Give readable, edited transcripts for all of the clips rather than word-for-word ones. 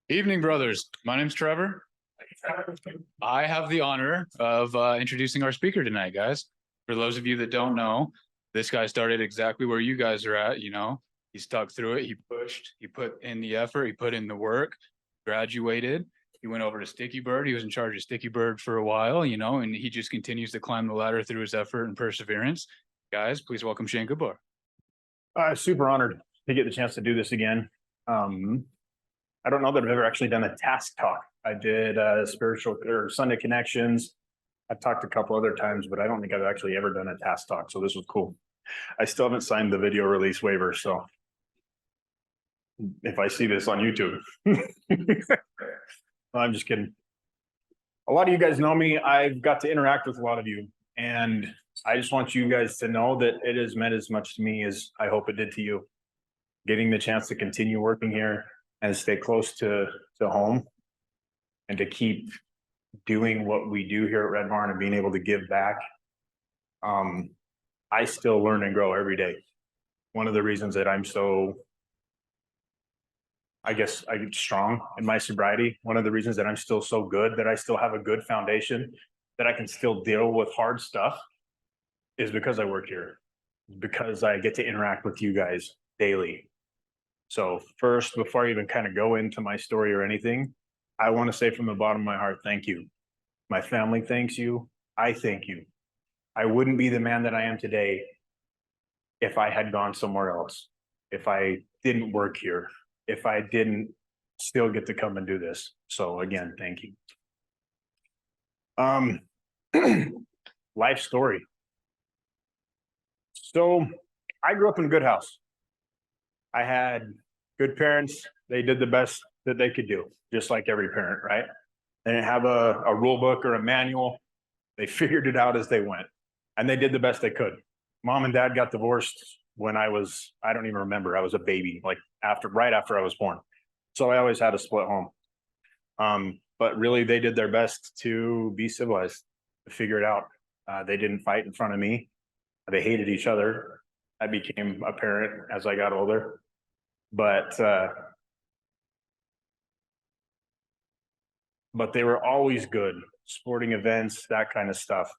Evening, brothers. My name's Trevor. I have the honor of introducing our speaker tonight, guys. For those of you that don't know, this guy started exactly where you guys are at. He stuck through it. He pushed. He put in the effort. He put in the work. Graduated. He went over to Sticky Bird. He was in charge of Sticky Bird for a while, and he just continues to climb the ladder through his effort and perseverance. Guys, please welcome Shane Goodbar. Super honored to get the chance to do this again. I don't know that I've ever actually done a task talk. I did spiritual or Sunday connections. I've talked a couple other times, but I don't think I've actually ever done a task talk. So this was cool. I still haven't signed the video release waiver. So if I see this on YouTube, I'm just kidding. A lot of you guys know me. I've got to interact with a lot of you, and I just want you guys to know that it has meant as much to me as I hope it did to you. Getting the chance to continue working here and stay close to home and to keep doing what we do here at Red Barn and being able to give back. I still learn and grow every day. One of the reasons that I'm so, I get strong in my sobriety. One of the reasons that I'm still so good, that I still have a good foundation, that I can still deal with hard stuff, is because I work here, because I get to interact with you guys daily. So first, before I even kind of go into my story or anything, I want to say from the bottom of my heart, thank you. My family thanks you. I thank you. I wouldn't be the man that I am today if I had gone somewhere else, if I didn't work here, if I didn't still get to come and do this. So again, thank you. Life story. So I grew up in a good house. I had good parents. They did the best that they could do, just like every parent, right? They didn't have a rule book or a manual. They figured it out as they went, and they did the best they could. Mom and dad got divorced when I don't even remember. I was a baby, like right after I was born. So I always had a split home. But really, they did their best to be civilized, to figure it out. They didn't fight in front of me. They hated each other. That became apparent as I got older, but they were always good. Sporting events, that kind of stuff.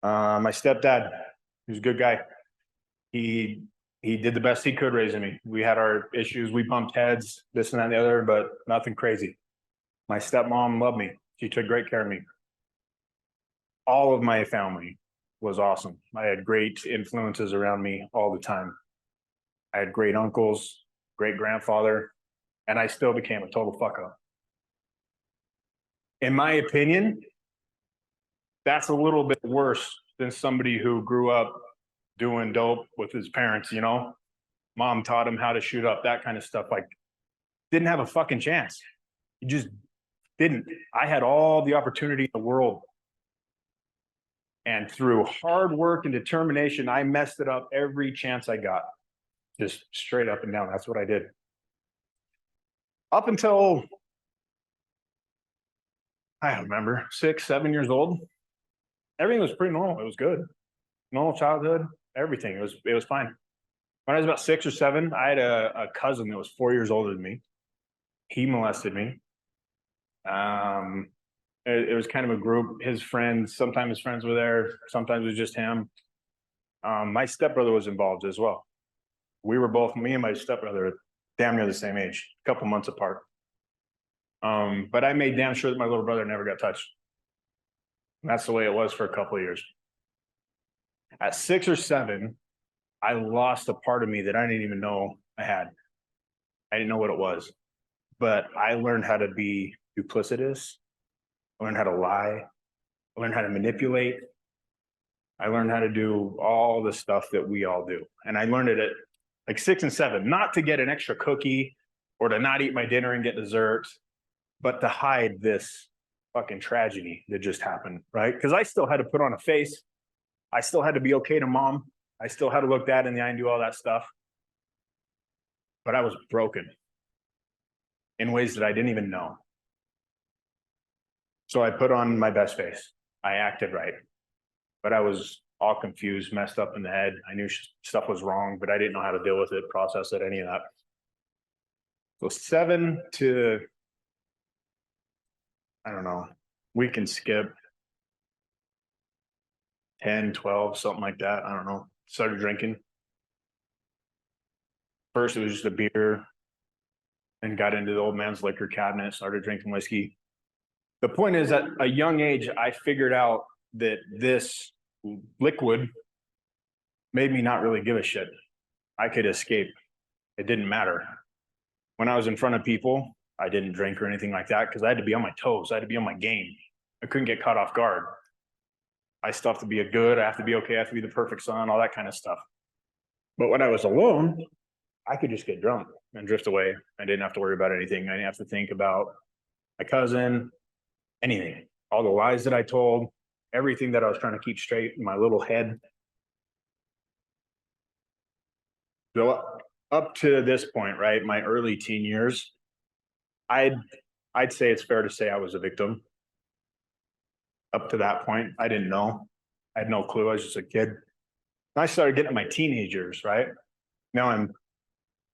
My stepdad, he was a good guy. He did the best he could raising me. We had our issues. We bumped heads, this and that and the other, but nothing crazy. My stepmom loved me. She took great care of me. All of my family was awesome. I had great influences around me all the time. I had great uncles, great grandfather, and I still became a total fuck up. In my opinion, that's a little bit worse than somebody who grew up doing dope with his parents, Mom taught him how to shoot up, that kind of stuff. Like, didn't have a fucking chance. He just didn't. I had all the opportunity in the world. And through hard work and determination, I messed it up every chance I got. Just straight up and down. That's what I did. Up until, I don't remember, 6, 7 years old, everything was pretty normal. It was good. Normal childhood, everything. It was fine. When I was about 6 or 7, I had a cousin that was 4 years older than me. He molested me. It was kind of a group. His friends, sometimes his friends were there. Sometimes it was just him. My stepbrother was involved as well. We were both, me and my stepbrother, damn near the same age, a couple months apart. But I made damn sure that my little brother never got touched. And that's the way it was for a couple of years. At 6 or 7, I lost a part of me that I didn't even know I had. I didn't know what it was. But I learned how to be duplicitous. I learned how to lie. I learned how to manipulate. I learned how to do all the stuff that we all do. And I learned it at like 6 and 7, not to get an extra cookie or to not eat my dinner and get dessert, but to hide this fucking tragedy that just happened, right? Because I still had to put on a face. I still had to be okay to mom. I still had to look dad in the eye and do all that stuff. But I was broken in ways that I didn't even know. So I put on my best face. I acted right. But I was all confused, messed up in the head. I knew stuff was wrong, but I didn't know how to deal with it, process it, any of that. So 7 to, I don't know, we can skip 10, 12, something like that. I don't know. Started drinking. First, it was just a beer, and got into the old man's liquor cabinet, started drinking whiskey. The point is, at a young age, I figured out that this liquid made me not really give a shit. I could escape. It didn't matter. When I was in front of people, I didn't drink or anything like that because I had to be on my toes. I had to be on my game. I couldn't get caught off guard. I still have to be a good, I have to be okay, I have to be the perfect son, all that kind of stuff. But when I was alone, I could just get drunk and drift away. I didn't have to worry about anything. I didn't have to think about my cousin, anything. All the lies that I told, everything that I was trying to keep straight in my little head. So up to this point, right, my early teen years, I'd say it's fair to say I was a victim. Up to that point, I didn't know. I had no clue. I was just a kid. And I started getting my teenage years, right? Now I'm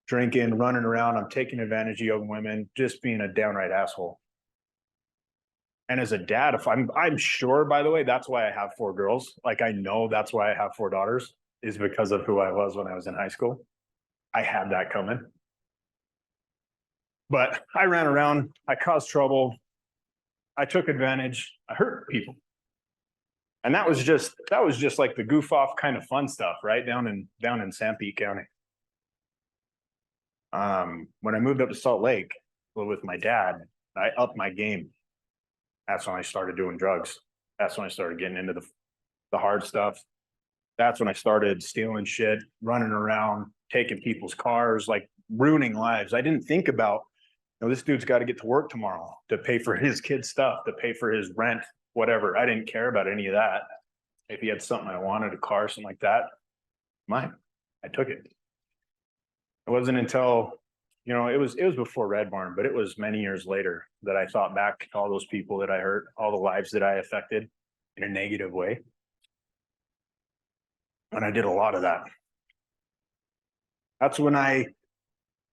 drinking, running around. I'm taking advantage of young women, just being a downright asshole. And as a dad, if I'm sure, by the way, that's why I have 4 girls. Like, I know that's why I have 4 daughters, is because of who I was when I was in high school. I had that coming. But I ran around, I caused trouble, I took advantage, I hurt people. And that was just like the goof off kind of fun stuff, right? Down in Sanpete County. When I moved up to Salt Lake with my dad, I upped my game. That's when I started doing drugs. That's when I started getting into the hard stuff. That's when I started stealing shit, running around, taking people's cars, like ruining lives. I didn't think about, this dude's got to get to work tomorrow to pay for his kid's stuff, to pay for his rent, whatever. I didn't care about any of that. If he had something I wanted, a car, something like that, mine. I took it. It wasn't until, it was before Red Barn, but it was many years later that I thought back to all those people that I hurt, all the lives that I affected in a negative way. And I did a lot of that. That's when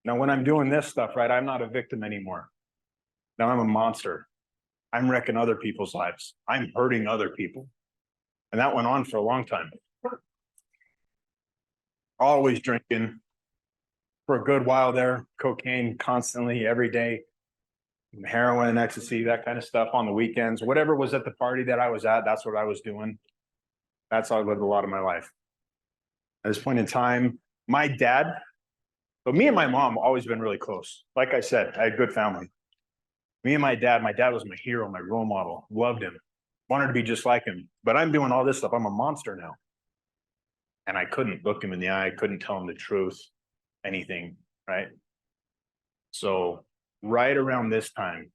when I'm doing this stuff, right, I'm not a victim anymore. Now I'm a monster. I'm wrecking other people's lives. I'm hurting other people. And that went on for a long time. Always drinking for a good while there, cocaine constantly, every day, heroin, ecstasy, that kind of stuff on the weekends. Whatever was at the party that I was at, that's what I was doing. That's how I lived a lot of my life. At this point in time, my dad, but me and my mom always been really close. Like I said, I had good family. Me and my dad was my hero, my role model. Loved him. Wanted to be just like him. But I'm doing all this stuff. I'm a monster now. And I couldn't look him in the eye. I couldn't tell him the truth, anything, right? So right around this time,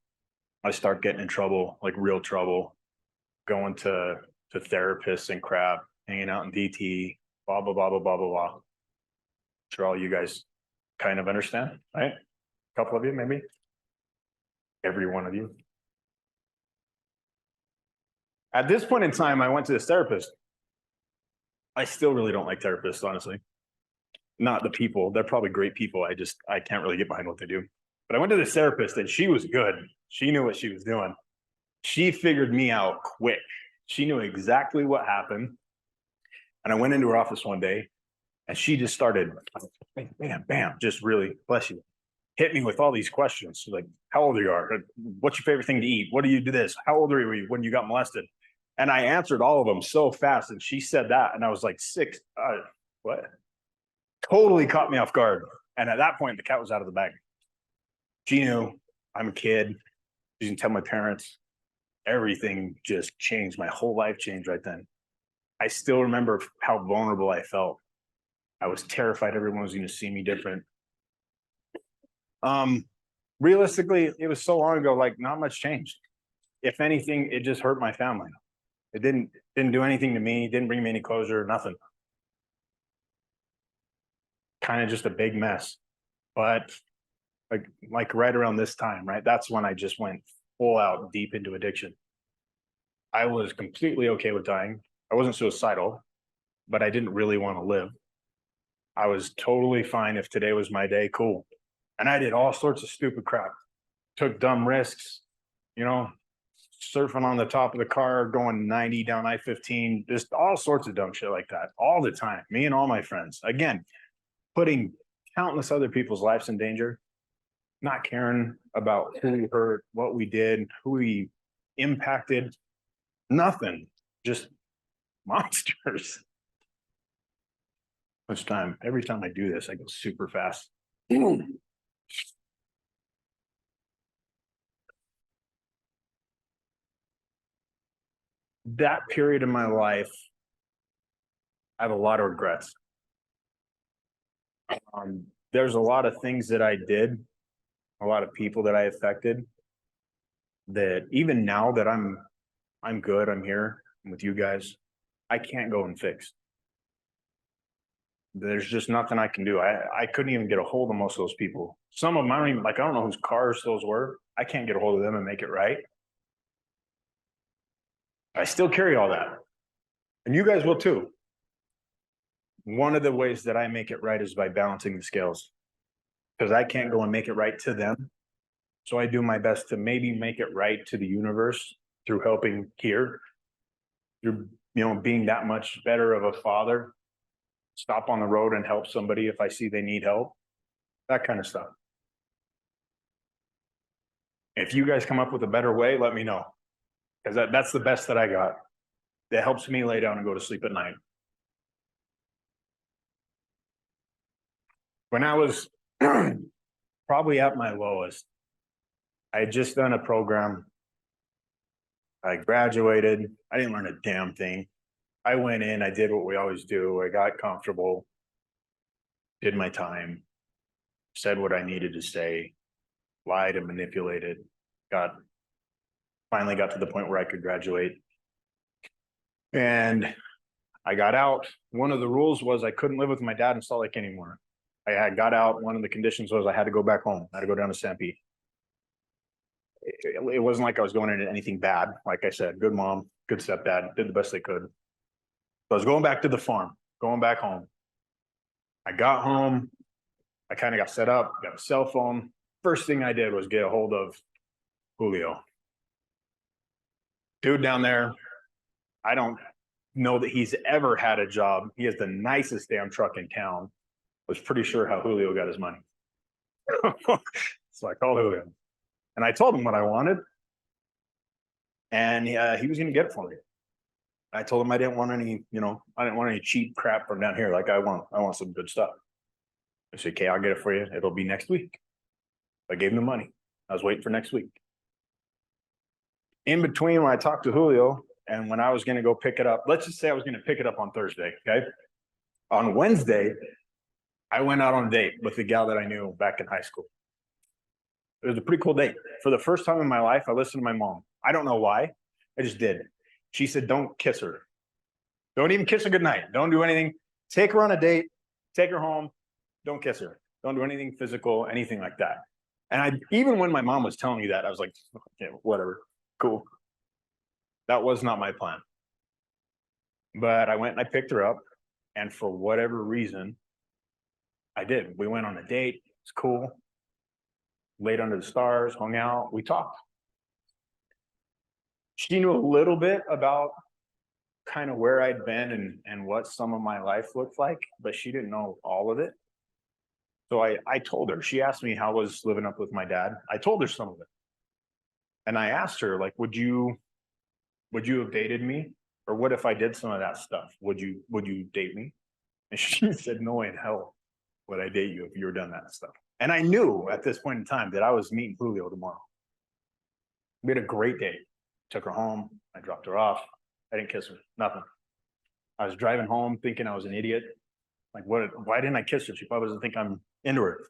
I start getting in trouble, like real trouble, going to therapists and crap, hanging out in DT, blah, blah, blah, blah, blah, blah, blah. Sure, all you guys kind of understand, right? A couple of you, maybe. Every one of you. At this point in time, I went to this therapist. I still really don't like therapists, honestly. Not the people. They're probably great people. I can't really get behind what they do. But I went to this therapist and she was good. She knew what she was doing. She figured me out quick. She knew exactly what happened. And I went into her office one day and she just started, bam, bam, just really, bless you, hit me with all these questions. Like, how old are you? What's your favorite thing to eat? What do you do this? How old were you when you got molested? And I answered all of them so fast. And she said that. And I was like, 6, what? Totally caught me off guard. And at that point, the cat was out of the bag. She knew I'm a kid. She didn't tell my parents. Everything just changed. My whole life changed right then. I still remember how vulnerable I felt. I was terrified everyone was going to see me different. Realistically, it was so long ago, like not much changed. If anything, it just hurt my family. It didn't do anything to me, didn't bring me any closure, nothing. Kind of just a big mess. But like right around this time, right? That's when I just went full out deep into addiction. I was completely okay with dying. I wasn't suicidal. but I didn't really want to live. I was totally fine if today was my day, cool. And I did all sorts of stupid crap, took dumb risks, you know, surfing on the top of the car, going 90 down I-15, just all sorts of dumb shit like that all the time. Me and all my friends, again, putting countless other people's lives in danger, not caring about who we hurt, what we did, who we impacted, nothing, just monsters. Much time. Every time I do this, I go super fast. That period of my life, I have a lot of regrets. There's a lot of things that I did, a lot of people that I affected, that even now that I'm good, I'm here with you guys, I can't go and fix. There's just nothing I can do. I couldn't even get a hold of most of those people. Some of them, I don't even, like, I don't know whose cars those were. I can't get a hold of them and make it right. I still carry all that. And you guys will too. One of the ways that I make it right is by balancing the scales, because I can't go and make it right to them. So I do my best to maybe make it right to the universe through helping here, through, you know, being that much better of a father, stop on the road and help somebody if I see they need help, that kind of stuff. If you guys come up with a better way, let me know, because that's the best that I got. That helps me lay down and go to sleep at night. When I was probably at my lowest, I had just done a program. I graduated. I didn't learn a damn thing. I went in, I did what we always do. I got comfortable, did my time, said what I needed to say, lied and manipulated, finally got to the point where I could graduate. And I got out. One of the rules was I couldn't live with my dad in Salt Lake anymore. I had got out. One of the conditions was I had to go back home. I had to go down to Stampede. It wasn't like I was going into anything bad. Like I said, good mom, good stepdad, did the best they could. So I was going back to the farm, going back home. I got home. I kind of got set up, got a cell phone. First thing I did was get a hold of Julio. Dude down there, I don't know that he's ever had a job. He has the nicest damn truck in town. Was pretty sure how Julio got his money. So I called Julio and I told him what I wanted. And he was going to get it for me. I told him I didn't want any, I didn't want any cheap crap from down here. Like I want some good stuff. I said, okay, I'll get it for you. It'll be next week. I gave him the money. I was waiting for next week. In between, when I talked to Julio and when I was going to go pick it up, let's just say I was going to pick it up on Thursday. Okay. On Wednesday, I went out on a date with the gal that I knew back in high school. It was a pretty cool date. For the first time in my life, I listened to my mom. I don't know why. I just did. She said, don't kiss her. Don't even kiss her goodnight. Don't do anything. Take her on a date. Take her home. Don't kiss her. Don't do anything physical, anything like that. And even when my mom was telling me that, I was like, okay, whatever, cool. That was not my plan. But I went and I picked her up. And for whatever reason, I did. We went on a date. It's cool. Laid under the stars, hung out, we talked. She knew a little bit about kind of where I'd been and what some of my life looked like, but she didn't know all of it. So I told her. She asked me how I was living up with my dad. I told her some of it. And I asked her, like, would you have dated me? Or what if I did some of that stuff? Would you date me? And she said, no way in hell would I date you if you were done that stuff. And I knew at this point in time that I was meeting Julio tomorrow. We had a great date. Took her home. I dropped her off. I didn't kiss her. Nothing. I was driving home thinking I was an idiot. Like, why didn't I kiss her? She probably doesn't think I'm into her.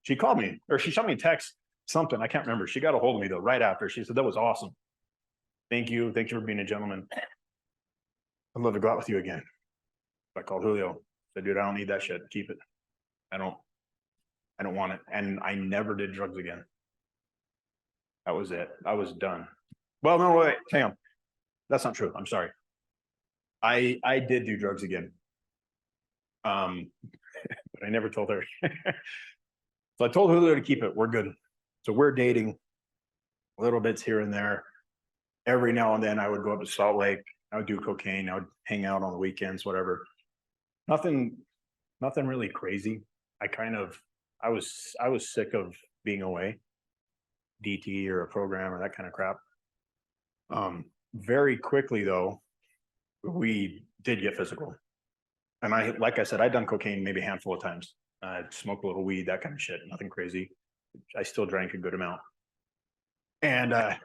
She called me, or she shot me a text, something. I can't remember. She got a hold of me though right after. She said, that was awesome. Thank you. Thank you for being a gentleman. I'd love to go out with you again. I called Julio. Said, dude, I don't need that shit. Keep it. I don't want it. And I never did drugs again. That was it. I was done. Well, no, wait, hang on. That's not true. I'm sorry. I did do drugs again. But I never told her. So I told Julio to keep it. We're good. So we're dating little bits here and there. Every now and then I would go up to Salt Lake. I would do cocaine. I would hang out on the weekends, whatever. Nothing really crazy. I was sick of being away, DT or a program or that kind of crap. Very quickly though, we did get physical. And like I said, I'd done cocaine maybe a handful of times. I'd smoked a little weed, that kind of shit, nothing crazy. I still drank a good amount. And I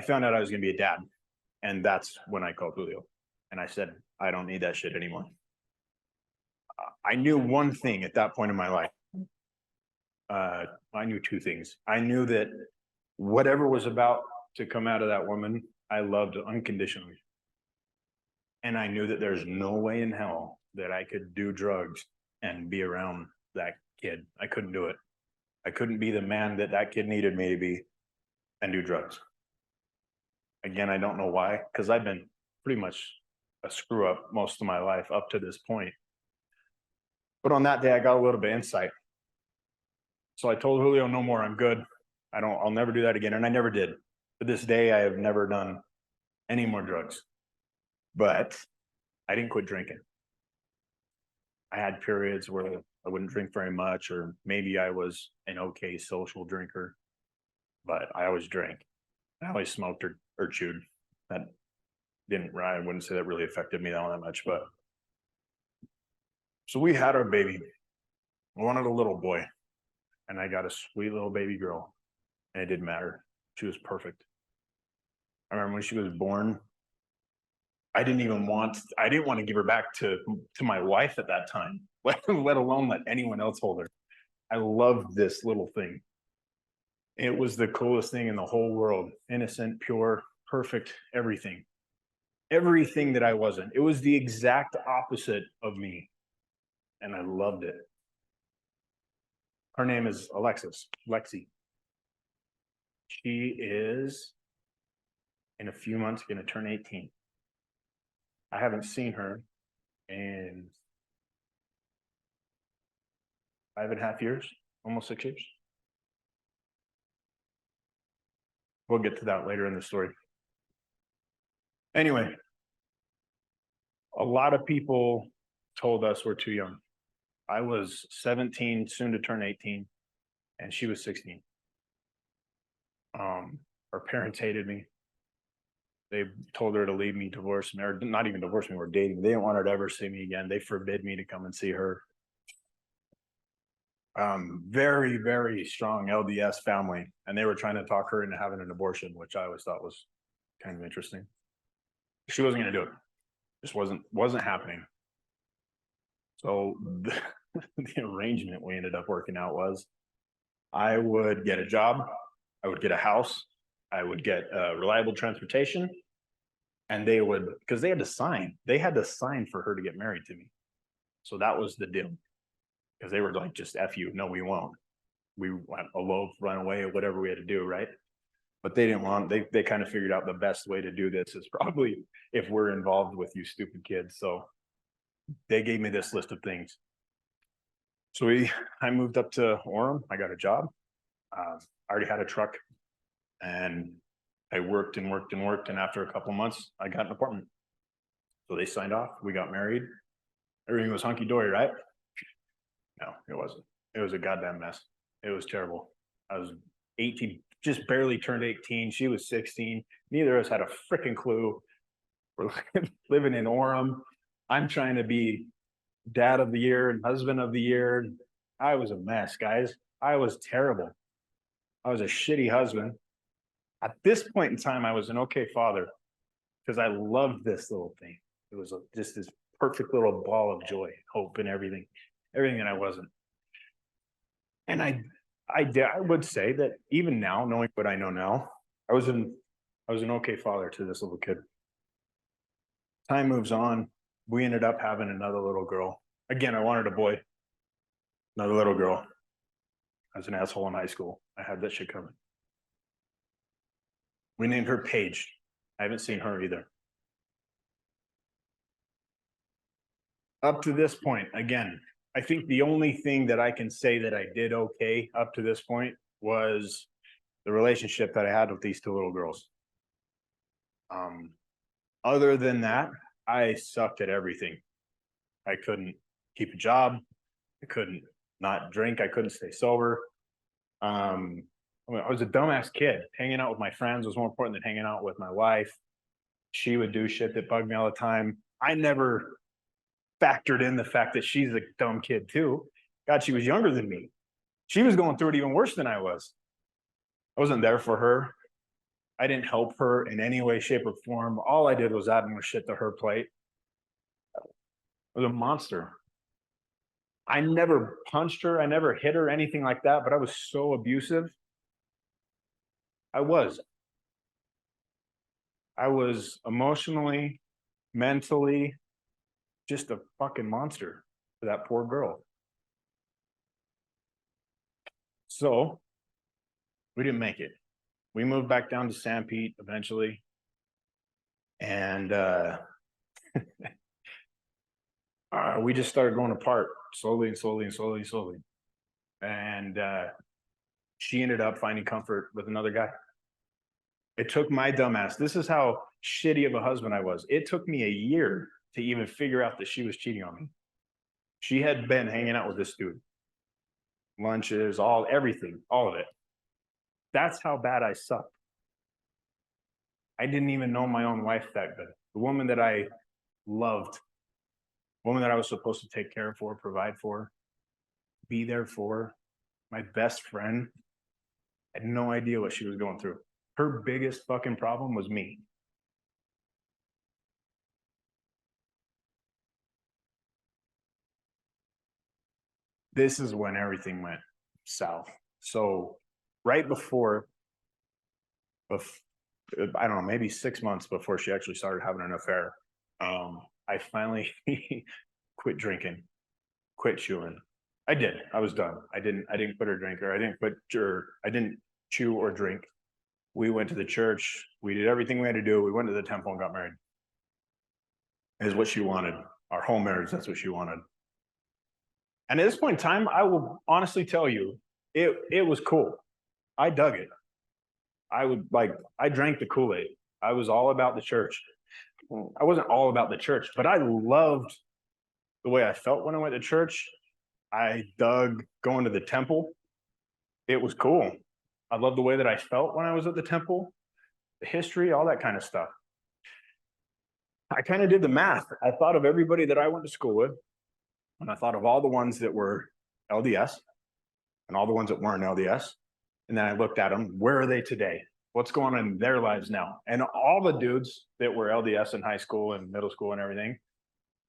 found out I was going to be a dad. And that's when I called Julio. And I said, I don't need that shit anymore. I knew one thing at that point in my life. I knew two things. I knew that whatever was about to come out of that woman, I loved unconditionally. And I knew that there's no way in hell that I could do drugs and be around that kid. I couldn't do it. I couldn't be the man that that kid needed me to be and do drugs. Again, I don't know why, because I've been pretty much a screw up most of my life up to this point. But on that day, I got a little bit of insight. So I told Julio, no more, I'm good. I'll never do that again. And I never did. To this day, I have never done any more drugs. But I didn't quit drinking. I had periods where I wouldn't drink very much, or maybe I was an okay social drinker, but I always drank. I always smoked or chewed. That I wouldn't say that really affected me all that much, but. So we had our baby. I wanted a little boy, and I got a sweet little baby girl, and it didn't matter. She was perfect. I remember when she was born, I didn't want to give her back to my wife at that time, let alone let anyone else hold her. I loved this little thing. It was the coolest thing in the whole world. Innocent, pure, perfect, everything. Everything that I wasn't. It was the exact opposite of me. And I loved it. Her name is Lexi. She is, in a few months, going to turn 18. I haven't seen her in 5.5 years, almost 6 years. We'll get to that later in the story. Anyway, a lot of people told us we're too young. I was 17, soon to turn 18, and she was 16. Her parents hated me. They told her to leave me, divorce me, or not even divorce me, we're dating. They didn't want her to ever see me again. They forbid me to come and see her. Very, very strong LDS family, and they were trying to talk her into having an abortion, which I always thought was kind of interesting. She wasn't going to do it. Just wasn't happening. So the arrangement we ended up working out was I would get a job, I would get a house, I would get reliable transportation, and they would, because they had to sign for her to get married to me. So that was the deal. Because they were like, just F you, no, we won't. We went elope, run away, or whatever we had to do, right? But they didn't want, they kind of figured out the best way to do this is probably if we're involved with you stupid kids. So they gave me this list of things. So I moved up to Orem. I got a job. I already had a truck, and I worked and worked and worked. And after a couple months, I got an apartment. So they signed off. We got married. Everything was hunky dory, right? No, it wasn't. It was a goddamn mess. It was terrible. I was 18, just barely turned 18. She was 16. Neither of us had a freaking clue. We're living in Orem. I'm trying to be dad of the year and husband of the year. I was a mess, guys. I was terrible. I was a shitty husband. At this point in time, I was an okay father because I loved this little thing. It was just this perfect little ball of joy, hope, and everything that I wasn't. And I would say that even now, knowing what I know now, I was an okay father to this little kid. Time moves on. We ended up having another little girl. Again, I wanted a boy, another little girl. I was an asshole in high school. I had that shit coming. We named her Paige. I haven't seen her either. Up to this point, again, I think the only thing that I can say that I did okay up to this point was the relationship that I had with these two little girls. Other than that, I sucked at everything. I couldn't keep a job. I couldn't not drink. I couldn't stay sober. I was a dumbass kid. Hanging out with my friends was more important than hanging out with my wife. She would do shit that bugged me all the time. I never factored in the fact that she's a dumb kid too. God, she was younger than me. She was going through it even worse than I was. I wasn't there for her. I didn't help her in any way, shape, or form. All I did was add more shit to her plate. I was a monster. I never punched her. I never hit her, anything like that, but I was so abusive. I was. I was emotionally, mentally, just a fucking monster for that poor girl. So we didn't make it. We moved back down to San Pete eventually. And we just started going apart slowly and slowly and slowly and slowly. And she ended up finding comfort with another guy. It took my dumbass. This is how shitty of a husband I was. It took me a year to even figure out that she was cheating on me. She had been hanging out with this dude. Lunches, everything, all of it. That's how bad I sucked. I didn't even know my own wife that good. The woman that I loved, woman that I was supposed to take care for, provide for, be there for, my best friend. I had no idea what she was going through. Her biggest fucking problem was me. This is when everything went south. So right before, I don't know, maybe 6 months before she actually started having an affair, I finally quit drinking, quit chewing. I did. I was done. I didn't quit or drink, or I didn't chew or drink. We went to the church. We did everything we had to do. We went to the temple and got married. Is what she wanted. Our whole marriage, that's what she wanted. And at this point in time, I will honestly tell you, it was cool. I dug it. I drank the Kool-Aid. I was all about the church. I wasn't all about the church, but I loved the way I felt when I went to church. I dug going to the temple. It was cool. I loved the way that I felt when I was at the temple, the history, all that kind of stuff. I kind of did the math. I thought of everybody that I went to school with, and I thought of all the ones that were LDS and all the ones that weren't LDS. And then I looked at them. Where are they today? What's going on in their lives now? And all the dudes that were LDS in high school and middle school and everything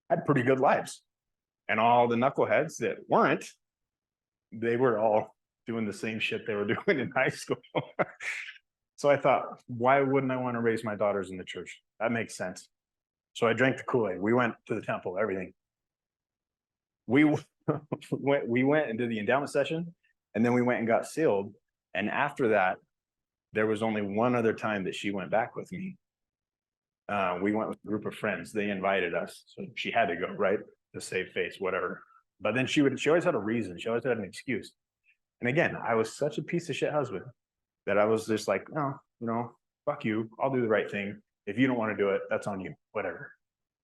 had pretty good lives. And all the knuckleheads that weren't, they were all doing the same shit they were doing in high school. So I thought, why wouldn't I want to raise my daughters in the church? That makes sense. So I drank the Kool-Aid. We went to the temple, everything. We went and did the endowment session, and then we went and got sealed. And after that, there was only one other time that she went back with me. We went with a group of friends. They invited us, so she had to go, right, to save face, whatever. But then she always had a reason. She always had an excuse. And again, I was such a piece of shit husband that I was just like, no, fuck you. I'll do the right thing. If you don't want to do it, that's on you, whatever.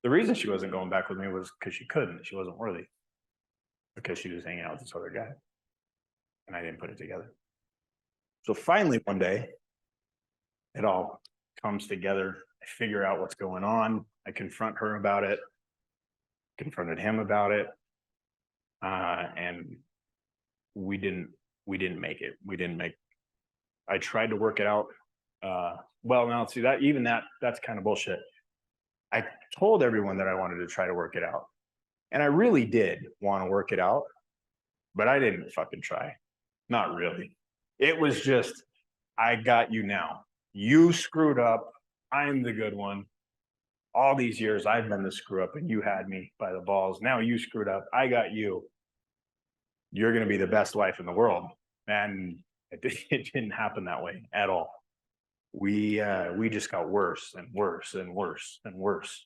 The reason she wasn't going back with me was because she couldn't. She wasn't worthy, because she was hanging out with this other guy. And I didn't put it together. So finally, one day, it all comes together. I figure out what's going on. I confront her about it, confronted him about it. And we didn't make it. I tried to work it out. Well, now see that's kind of bullshit. I told everyone that I wanted to try to work it out. And I really did want to work it out, but I didn't fucking try. Not really. It was just, I got you now. You screwed up. I'm the good one. All these years I've been the screw up and you had me by the balls. Now you screwed up. I got you. You're going to be the best wife in the world. And it didn't happen that way at all. We just got worse and worse and worse and worse.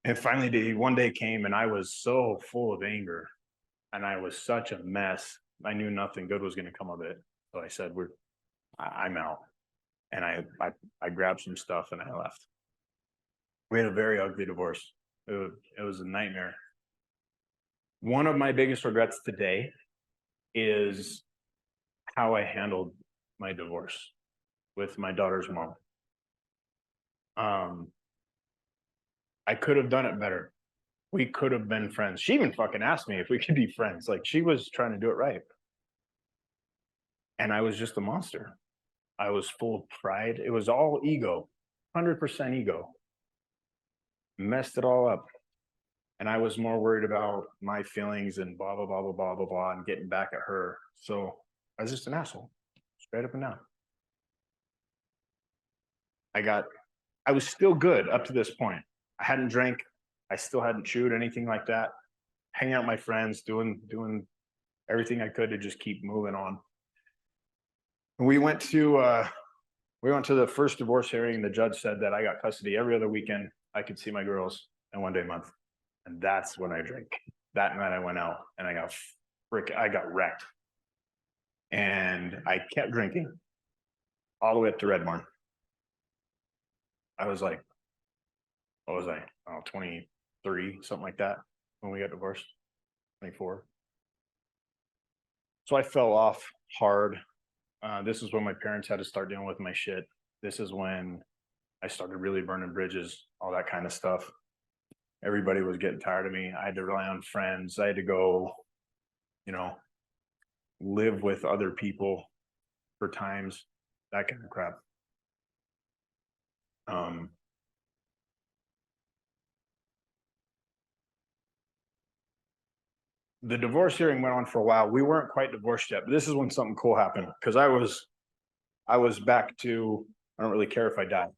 And finally, one day came and I was so full of anger and I was such a mess. I knew nothing good was going to come of it. So I said, I'm out. And I grabbed some stuff and I left. We had a very ugly divorce. It was a nightmare. One of my biggest regrets today is how I handled my divorce with my daughter's mom. I could have done it better. We could have been friends. She even fucking asked me if we could be friends. Like she was trying to do it right. And I was just a monster. I was full of pride. It was all ego, 100% ego. Messed it all up. And I was more worried about my feelings and blah, blah, blah, blah, blah, blah, blah, and getting back at her. So I was just an asshole, straight up and down. I was still good up to this point. I hadn't drank. I still hadn't chewed anything like that. Hanging out with my friends, doing everything I could to just keep moving on. We went to the first divorce hearing, and the judge said that I got custody every other weekend. I could see my girls and one day a month. And that's when I drank. That night I went out and I got wrecked. And I kept drinking all the way up to Red Barn. I was like, what was I? Oh, 23, something like that when we got divorced, 24. So I fell off hard. This is when my parents had to start dealing with my shit. This is when I started really burning bridges, all that kind of stuff. Everybody was getting tired of me. I had to rely on friends. I had to go, live with other people for times, that kind of crap. The divorce hearing went on for a while. We weren't quite divorced yet, but this is when something cool happened because I was back to, I don't really care if I die.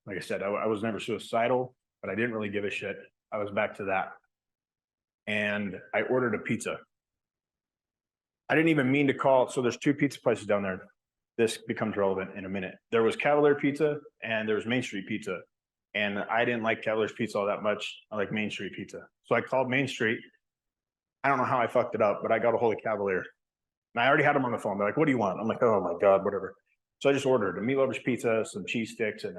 Like I said, I was never suicidal, but I didn't really give a shit. I was back to that. And I ordered a pizza. I didn't even mean to call. So there's 2 pizza places down there. This becomes relevant in a minute. There was Cavalier Pizza and there was Main Street Pizza. And I didn't like Cavalier's Pizza all that much. I like Main Street Pizza. So I called Main Street. I don't know how I fucked it up, but I got a hold of Cavalier. And I already had them on the phone. They're like, what do you want? I'm like, oh my God, whatever. So I just ordered a meat lover's pizza, some cheese sticks, and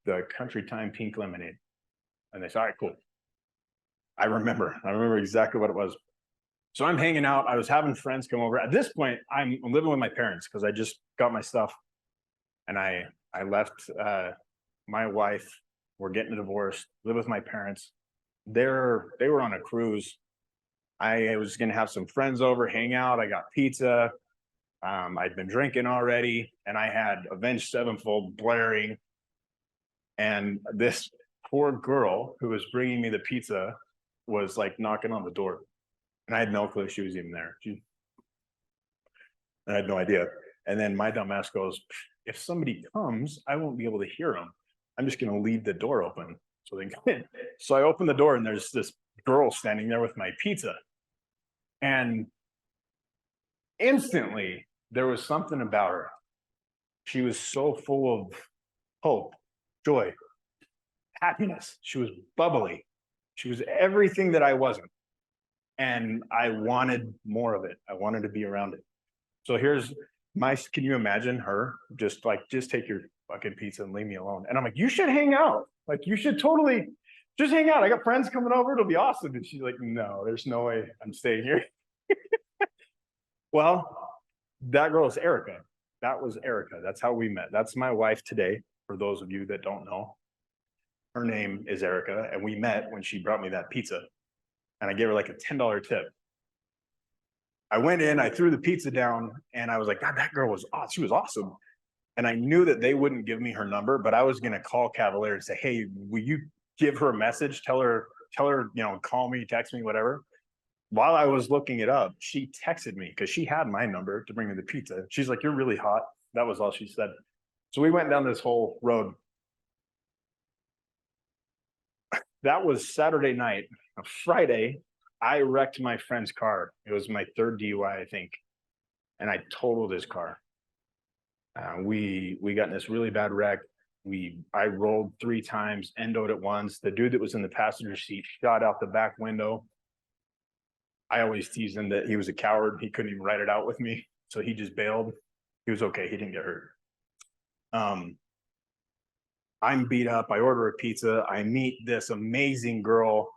the Country Time pink lemonade. And they said, all right, cool. I remember exactly what it was. So I'm hanging out. I was having friends come over. At this point, I'm living with my parents because I just got my stuff. And I left my wife. We're getting a divorce, live with my parents. They were on a cruise. I was going to have some friends over, hang out. I got pizza. I'd been drinking already, and I had Avenged Sevenfold blaring. And this poor girl who was bringing me the pizza was like knocking on the door. And I had no clue she was even there. I had no idea. And then my dumb ass goes, if somebody comes, I won't be able to hear them. I'm just going to leave the door open so they can come in. So I open the door and there's this girl standing there with my pizza. And instantly there was something about her. She was so full of hope, joy, happiness. She was bubbly. She was everything that I wasn't. And I wanted more of it. I wanted to be around it. So can you imagine her just take your fucking pizza and leave me alone? And I'm like, you should hang out. Like, you should totally just hang out. I got friends coming over. It'll be awesome. And she's like, no, there's no way I'm staying here. Well, that girl is Erica. That was Erica. That's how we met. That's my wife today, for those of you that don't know. Her name is Erica, and we met when she brought me that pizza. And I gave her like a $10 tip. I went in, I threw the pizza down, and I was like, God, that girl was awesome. She was awesome. And I knew that they wouldn't give me her number, but I was going to call Cavalier and say, hey, will you give her a message? Tell her, call me, text me, whatever. While I was looking it up, she texted me because she had my number to bring me the pizza. She's like, you're really hot. That was all she said. So we went down this whole road. That was Saturday night. Friday, I wrecked my friend's car. It was my 3rd DUI, I think. And I totaled his car. We got in this really bad wreck. I rolled 3 times, endoed it once. The dude that was in the passenger seat shot out the back window. I always teased him that he was a coward. He couldn't even write it out with me. So he just bailed. He was okay. He didn't get hurt. I'm beat up. I order a pizza. I meet this amazing girl,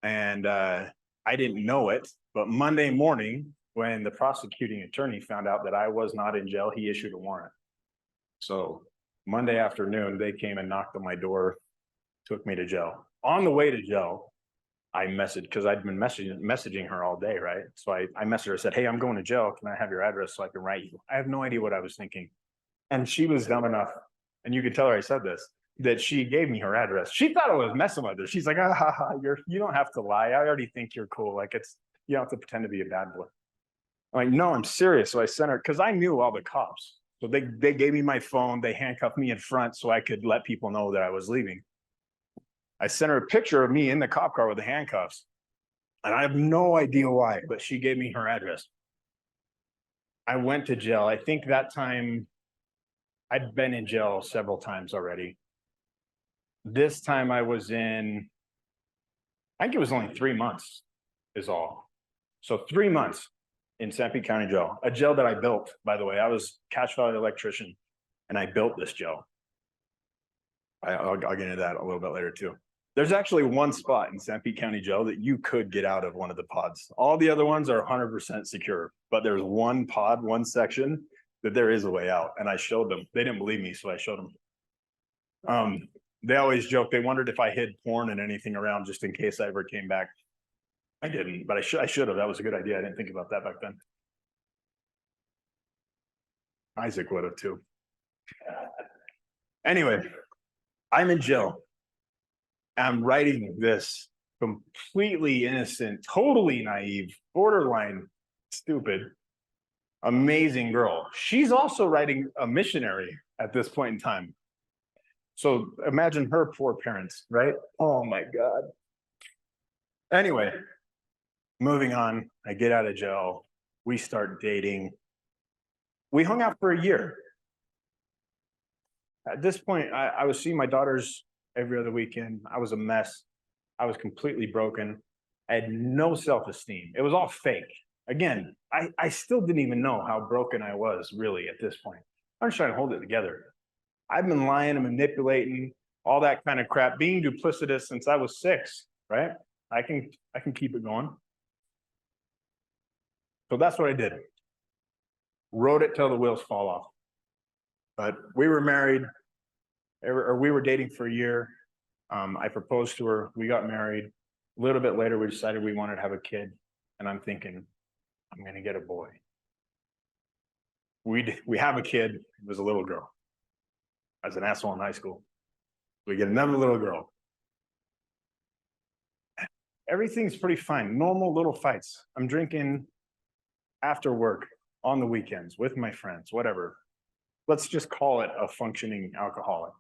and I didn't know it. But Monday morning, when the prosecuting attorney found out that I was not in jail, he issued a warrant. So Monday afternoon, they came and knocked on my door, took me to jail. On the way to jail, I messaged, because I'd been messaging her all day, right? So I messaged her, said, hey, I'm going to jail. Can I have your address so I can write you? I have no idea what I was thinking. And she was dumb enough, and you could tell her I said this, that she gave me her address. She thought I was messing with her. She's like, you don't have to lie. I already think you're cool. Like, you don't have to pretend to be a bad boy. I'm like, no, I'm serious. So I sent her, because I knew all the cops. So they gave me my phone. They handcuffed me in front so I could let people know that I was leaving. I sent her a picture of me in the cop car with the handcuffs. And I have no idea why, but she gave me her address. I went to jail. I think that time I'd been in jail several times already. This time I was in, I think it was only 3 months is all. So 3 months in Sanpete County Jail, a jail that I built, by the way. I was cash value electrician, and I built this jail. I'll get into that a little bit later too. There's actually one spot in Sanpete County Jail that you could get out of one of the pods. All the other ones are 100% secure, but there's one pod, one section that there is a way out. And I showed them. They didn't believe me, so I showed them. They always joke. They wondered if I hid porn and anything around just in case I ever came back. I didn't, but I should have. That was a good idea. I didn't think about that back then. Isaac would have too. Anyway, I'm in jail. I'm writing this completely innocent, totally naive, borderline stupid, amazing girl. She's also writing a missionary at this point in time. So imagine her poor parents, right? Oh my God. Anyway, moving on, I get out of jail. We start dating. We hung out for a year. At this point, I was seeing my daughters every other weekend. I was a mess. I was completely broken. I had no self-esteem. It was all fake. Again, I still didn't even know how broken I was really at this point. I'm just trying to hold it together. I've been lying and manipulating, all that kind of crap, being duplicitous since I was 6, right? I can keep it going. So that's what I did. Rode it till the wheels fall off. But we were married, or we were dating for a year. I proposed to her. We got married. A little bit later, we decided we wanted to have a kid. And I'm thinking, I'm going to get a boy. We have a kid. It was a little girl. I was an asshole in high school. We get another little girl. Everything's pretty fine. Normal little fights. I'm drinking after work, on the weekends, with my friends, whatever. Let's just call it a functioning alcoholic.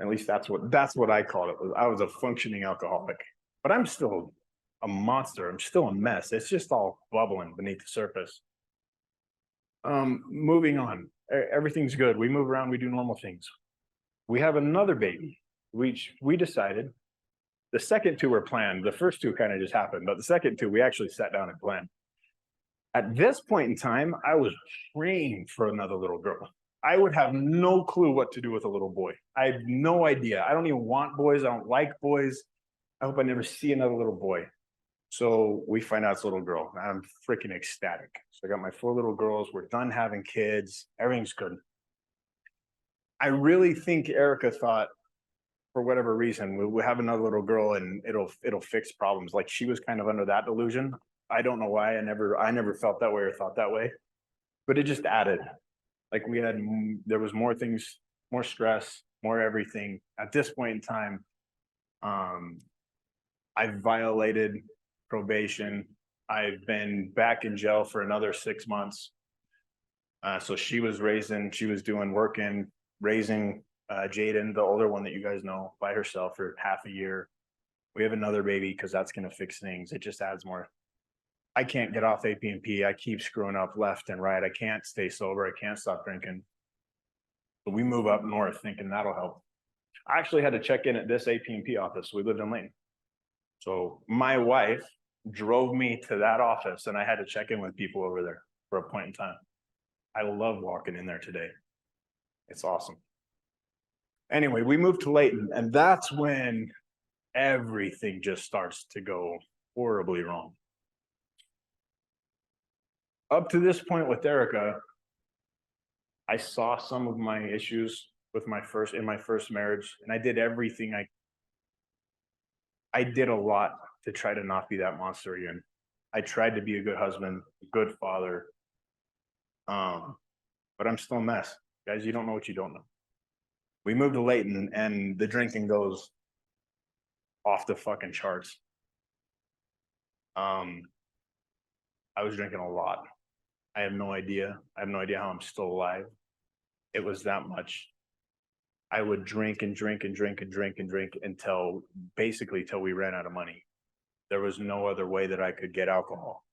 At least that's what I called it. I was a functioning alcoholic, but I'm still a monster. I'm still a mess. It's just all bubbling beneath the surface. Moving on. Everything's good. We move around. We do normal things. We have another baby. We decided. The second 2 were planned. The first 2 kind of just happened, but the second 2 we actually sat down and planned. At this point in time, I was praying for another little girl. I would have no clue what to do with a little boy. I have no idea. I don't even want boys. I don't like boys. I hope I never see another little boy. So we find out it's a little girl. I'm freaking ecstatic. So I got my 4 little girls. We're done having kids. Everything's good. I really think Erica thought, for whatever reason, we'll have another little girl and it'll fix problems. Like, she was kind of under that delusion. I don't know why. I never felt that way or thought that way, but it just added. Like, there was more things, more stress, more everything. At this point in time, I violated probation. I've been back in jail for another 6 months. So she was working, raising Jaden, the older one that you guys know, by herself for half a year. We have another baby because that's going to fix things. It just adds more. I can't get off AP&P. I keep screwing up left and right. I can't stay sober. I can't stop drinking. So we move up north thinking that'll help. I actually had to check in at this AP&P office. We lived in Layton. So my wife drove me to that office and I had to check in with people over there for a point in time. I love walking in there today. It's awesome. Anyway, we moved to Layton and that's when everything just starts to go horribly wrong. Up to this point with Erica, I saw some of my issues with my first marriage, and I did everything I did a lot to try to not be that monster again. I tried to be a good husband, a good father. But I'm still a mess. Guys, you don't know what you don't know. We moved to Layton and the drinking goes off the fucking charts. I was drinking a lot. I have no idea. I have no idea how I'm still alive. It was that much. I would drink and drink and drink and drink and drink until we ran out of money. There was no other way that I could get alcohol.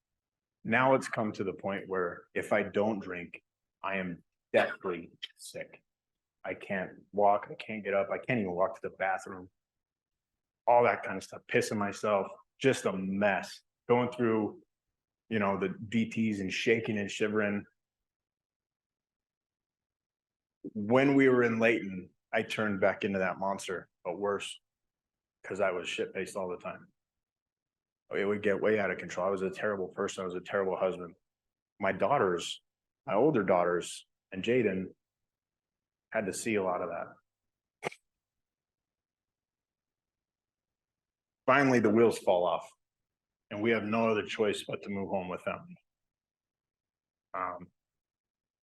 Now it's come to the point where if I don't drink, I am deathly sick. I can't walk. I can't get up. I can't even walk to the bathroom. All that kind of stuff, pissing myself, just a mess. Going through, the DTs and shaking and shivering. When we were in Layton, I turned back into that monster, but worse, because I was shit-faced all the time. It would get way out of control. I was a terrible person. I was a terrible husband. My older daughters, and Jaden had to see a lot of that. Finally, the wheels fall off, and we have no other choice but to move home with them.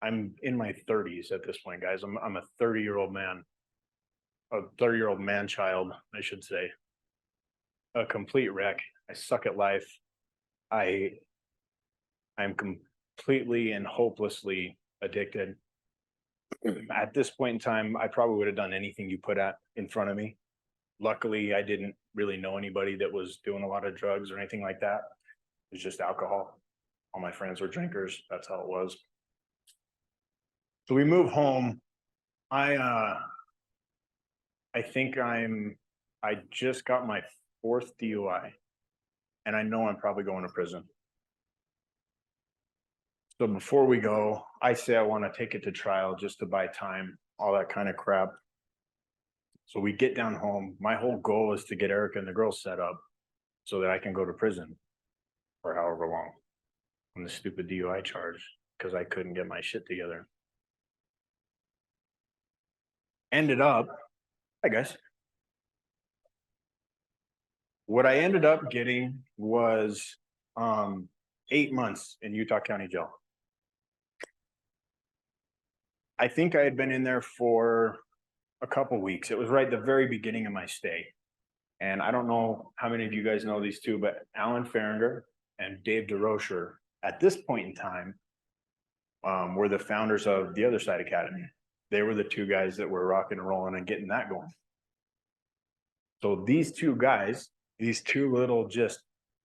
I'm in my 30s at this point, guys. I'm a 30-year-old man, a 30-year-old man-child, I should say. A complete wreck. I suck at life. I'm completely and hopelessly addicted. At this point in time, I probably would have done anything you put in front of me. Luckily, I didn't really know anybody that was doing a lot of drugs or anything like that. It was just alcohol. All my friends were drinkers. That's how it was. So we move home. I think I just got my 4th DUI, and I know I'm probably going to prison. So before we go, I say I want to take it to trial just to buy time, all that kind of crap. So we get down home. My whole goal is to get Erica and the girls set up so that I can go to prison for however long on the stupid DUI charge because I couldn't get my shit together. Ended up, I guess. What I ended up getting was 8 months in Utah County Jail. I think I had been in there for a couple weeks. It was right at the very beginning of my stay. And I don't know how many of you guys know these two, but Alan Farringer and Dave DeRocher, at this point in time, were the founders of the Other Side Academy. They were the two guys that were rocking and rolling and getting that going. So these two guys, these two little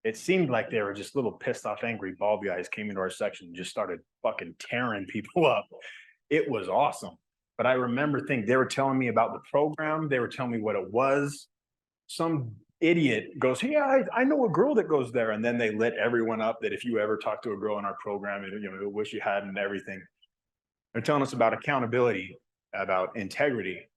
it seemed like they were just little pissed off, angry bald guys came into our section and just started fucking tearing people up. It was awesome. But I remember they were telling me about the program. They were telling me what it was. Some idiot goes, "Hey, I know a girl that goes there." And then they lit everyone up that if you ever talk to a girl in our program, you wish you had and everything. They're telling us about accountability, about integrity.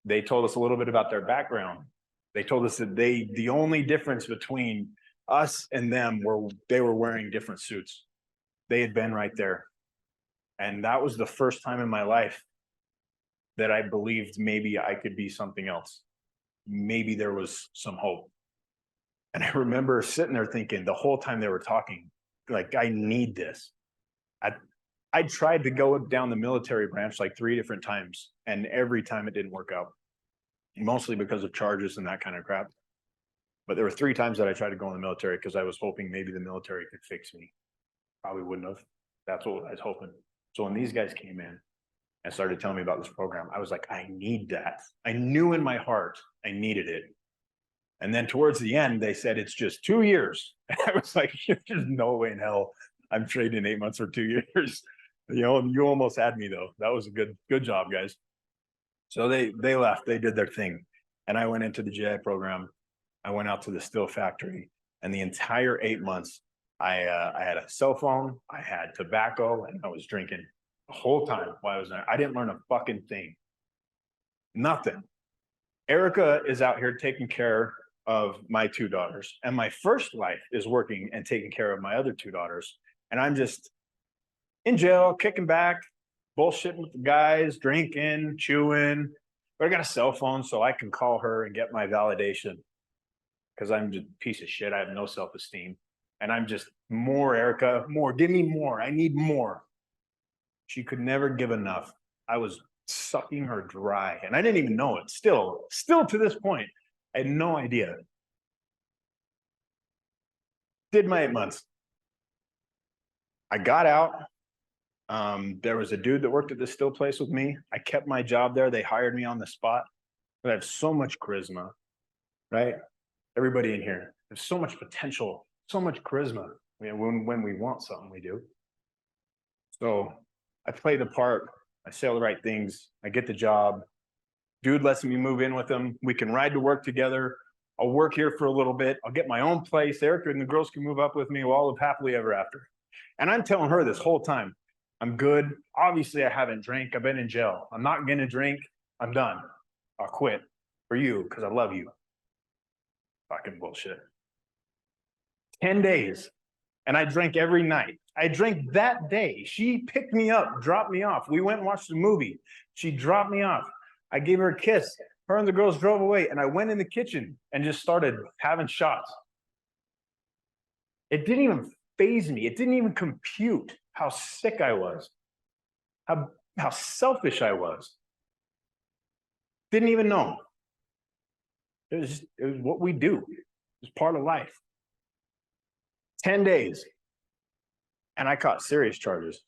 They told us a little bit about their background. They told us that the only difference between us and them were they were wearing different suits. They had been right there. And that was the first time in my life that I believed maybe I could be something else. Maybe there was some hope. And I remember sitting there thinking the whole time they were talking, like, I need this. I tried to go down the military branch like 3 different times, and every time it didn't work out, mostly because of charges and that kind of crap. But there were 3 times that I tried to go in the military because I was hoping maybe the military could fix me. Probably wouldn't have. That's what I was hoping. So when these guys came in and started telling me about this program, I was like, I need that. I knew in my heart I needed it. And then towards the end, they said, it's just 2 years. And I was like, there's no way in hell I'm trading 8 months for 2 years. You know, you almost had me though. That was a good job, guys. So they left, they did their thing. And I went into the GI program. I went out to the steel factory, and the entire 8 months, I had a cell phone, I had tobacco, and I was drinking the whole time while I was there. I didn't learn a fucking thing. Nothing. Erica is out here taking care of my two daughters, and my first wife is working and taking care of my other two daughters. And I'm just in jail, kicking back, bullshitting with the guys, drinking, chewing. But I got a cell phone, so I can call her and get my validation because I'm just a piece of shit. I have no self-esteem. And I'm just more, Erica, more. Give me more. I need more. She could never give enough. I was sucking her dry, and I didn't even know it. Still to this point, I had no idea. Did my 8 months. I got out. There was a dude that worked at the still place with me. I kept my job there. They hired me on the spot. I have so much charisma, right? Everybody in here, there's so much potential, so much charisma. I mean, when we want something, we do. So I play the part. I say all the right things. I get the job. Dude lets me move in with him. We can ride to work together. I'll work here for a little bit. I'll get my own place. Erica and the girls can move up with me. We'll all live happily ever after. And I'm telling her this whole time, I'm good. Obviously, I haven't drank. I've been in jail. I'm not going to drink. I'm done. I'll quit for you because I love you. Fucking bullshit. 10 days. And I drank every night. I drank that day. She picked me up, dropped me off. We went and watched a movie. She dropped me off. I gave her a kiss. Her and the girls drove away, and I went in the kitchen and just started having shots. It didn't even faze me. It didn't even compute how sick I was, how selfish I was. Didn't even know. It was what we do. It was part of life. 10 days. And I caught serious charges.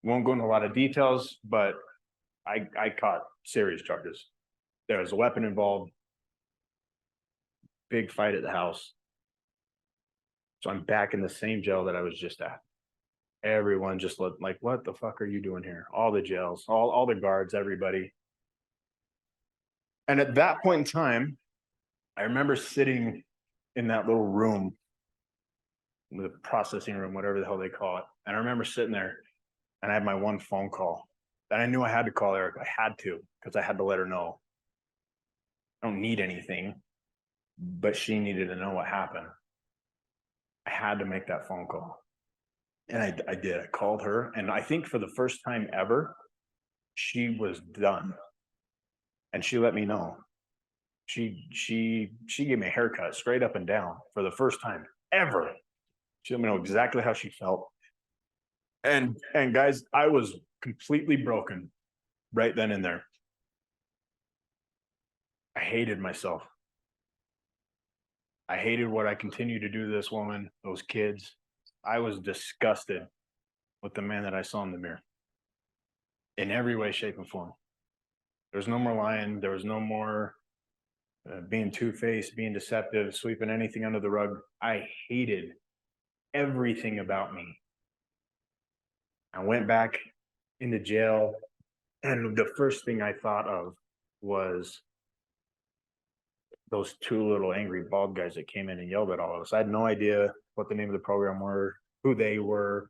Won't go into a lot of details, but I caught serious charges. There was a weapon involved. Big fight at the house. So I'm back in the same jail that I was just at. Everyone just looked like, what the fuck are you doing here? All the jails, all the guards, everybody. And at that point in time, I remember sitting in that little room, the processing room, whatever the hell they call it. And I remember sitting there, and I had my one phone call. And I knew I had to call Eric. I had to, because I had to let her know. I don't need anything, but she needed to know what happened. I had to make that phone call. And I did. I called her, and I think for the first time ever, she was done. And she let me know. She gave me a haircut straight up and down for the first time ever. She let me know exactly how she felt. And guys, I was completely broken right then and there. I hated myself. I hated what I continued to do to this woman, those kids. I was disgusted with the man that I saw in the mirror in every way, shape, and form. There was no more lying. There was no more being two-faced, being deceptive, sweeping anything under the rug. I hated everything about me. I went back into jail, and the first thing I thought of was those two little angry bald guys that came in and yelled at all of us. I had no idea what the name of the program were, who they were.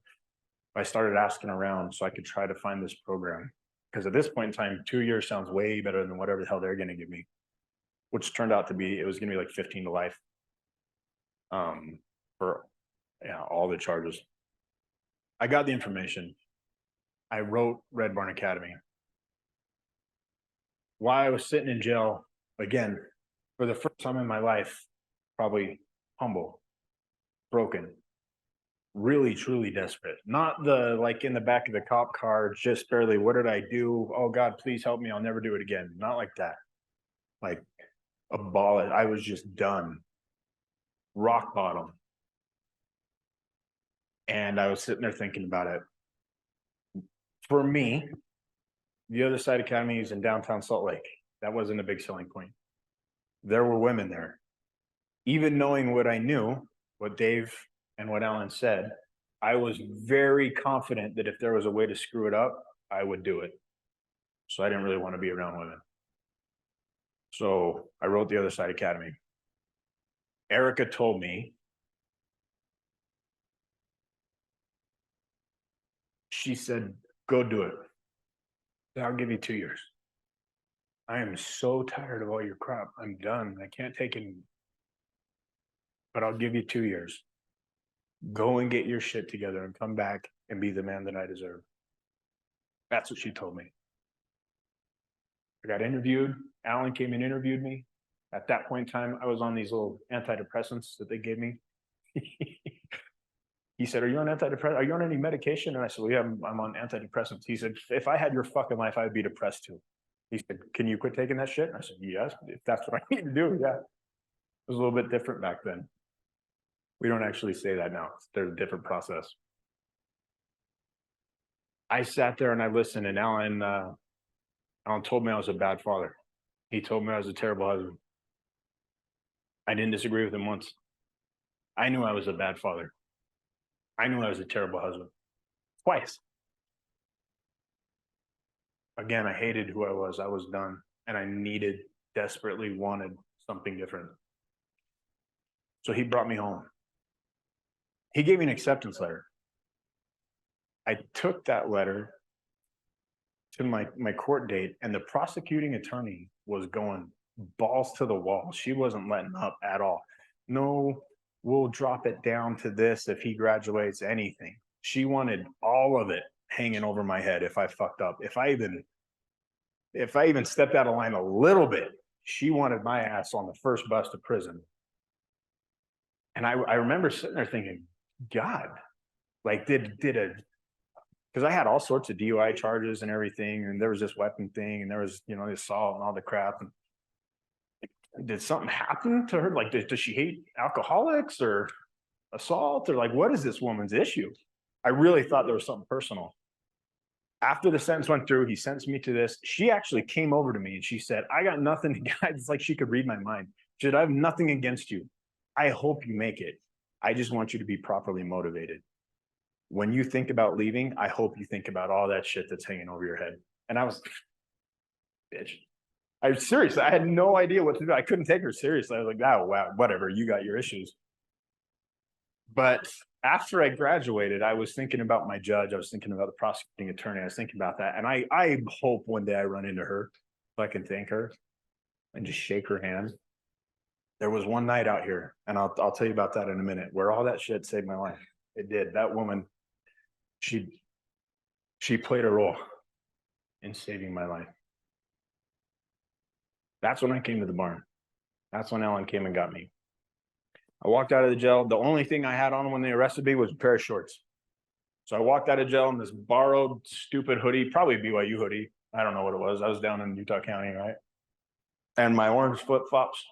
I started asking around so I could try to find this program. Because at this point in time, 2 years sounds way better than whatever the hell they're going to give me, which turned out to be, it was going to be like 15 to life for all the charges. I got the information. I wrote Red Barn Academy. While I was sitting in jail, again, for the first time in my life, probably humble, broken, really, truly desperate. Not the like in the back of the cop car, just barely, what did I do? Oh God, please help me. I'll never do it again. Not like that. Like a ball. I was just done. Rock bottom. And I was sitting there thinking about it. For me, the other side academy is in downtown Salt Lake. That wasn't a big selling point. There were women there. Even knowing what I knew, what Dave and what Alan said, I was very confident that if there was a way to screw it up, I would do it. So I didn't really want to be around women. So I wrote the Other Side Academy. Erica told me, she said, go do it. I'll give you 2 years. I am so tired of all your crap. I'm done. I can't take it. But I'll give you 2 years. Go and get your shit together and come back and be the man that I deserve. That's what she told me. I got interviewed. Alan came and interviewed me. At that point in time, I was on these little antidepressants that they gave me. He said, are you on antidepressant? Are you on any medication? And I said, well, yeah, I'm on antidepressants. He said, if I had your fucking life, I'd be depressed too. He said, can you quit taking that shit? And I said, yes, if that's what I need to do. Yeah. It was a little bit different back then. We don't actually say that now. There's a different process. I sat there and I listened, and Alan told me I was a bad father. He told me I was a terrible husband. I didn't disagree with him once. I knew I was a bad father. I knew I was a terrible husband. Twice. Again, I hated who I was. I was done. And I desperately wanted something different. So he brought me home. He gave me an acceptance letter. I took that letter to my court date, and the prosecuting attorney was going balls to the wall. She wasn't letting up at all. No, we'll drop it down to this if he graduates, anything. She wanted all of it hanging over my head if I fucked up. If I even stepped out of line a little bit, she wanted my ass on the first bus to prison. And I remember sitting there thinking, God, like because I had all sorts of DUI charges and everything, and there was this weapon thing, and there was, the assault and all the crap. And did something happen to her? Like, does she hate alcoholics or assault, or like, what is this woman's issue? I really thought there was something personal. After the sentence went through, he sentenced me to this. She actually came over to me and she said, I got nothing. It's like she could read my mind. She said, I have nothing against you. I hope you make it. I just want you to be properly motivated. When you think about leaving, I hope you think about all that shit that's hanging over your head. And I was, bitch. I was serious. I had no idea what to do. I couldn't take her seriously. I was like, oh, wow, whatever. You got your issues. But after I graduated, I was thinking about my judge. I was thinking about the prosecuting attorney. I was thinking about that. And I hope one day I run into her so I can thank her and just shake her hand. There was one night out here, and I'll tell you about that in a minute, where all that shit saved my life. It did. That woman, she played a role in saving my life. That's when I came to the barn. That's when Ellen came and got me. I walked out of the jail. The only thing I had on when they arrested me was a pair of shorts. So I walked out of jail in this borrowed, stupid hoodie, probably BYU hoodie. I don't know what it was. I was down in Utah County, right? And my orange flip-flops.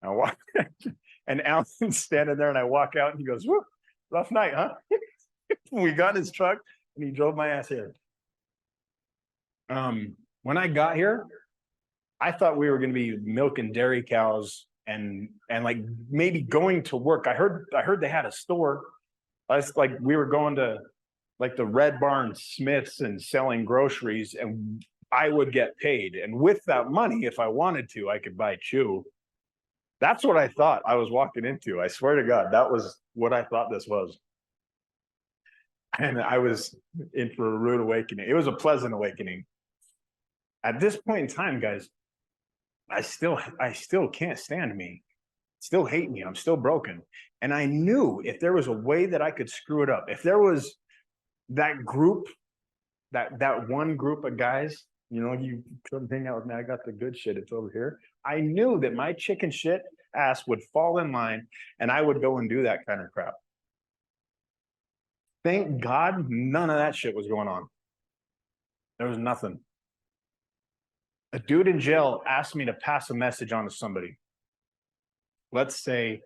I walk, and Alan's standing there, and I walk out, and he goes, "Whoop, rough night, huh?" We got in his truck, and he drove my ass here. When I got here, I thought we were going to be milking dairy cows and like maybe going to work. I heard they had a store. I was like, we were going to like the Red Barn Smiths and selling groceries, and I would get paid. And with that money, if I wanted to, I could buy chew. That's what I thought I was walking into. I swear to God, that was what I thought this was. And I was in for a rude awakening. It was a pleasant awakening. At this point in time, guys, I still can't stand me. Still hate me. I'm still broken. And I knew if there was a way that I could screw it up, if there was that group, that one group of guys, you couldn't hang out with me. I got the good shit. It's over here. I knew that my chicken shit ass would fall in line and I would go and do that kind of crap. Thank God none of that shit was going on. There was nothing. A dude in jail asked me to pass a message on to somebody. Let's say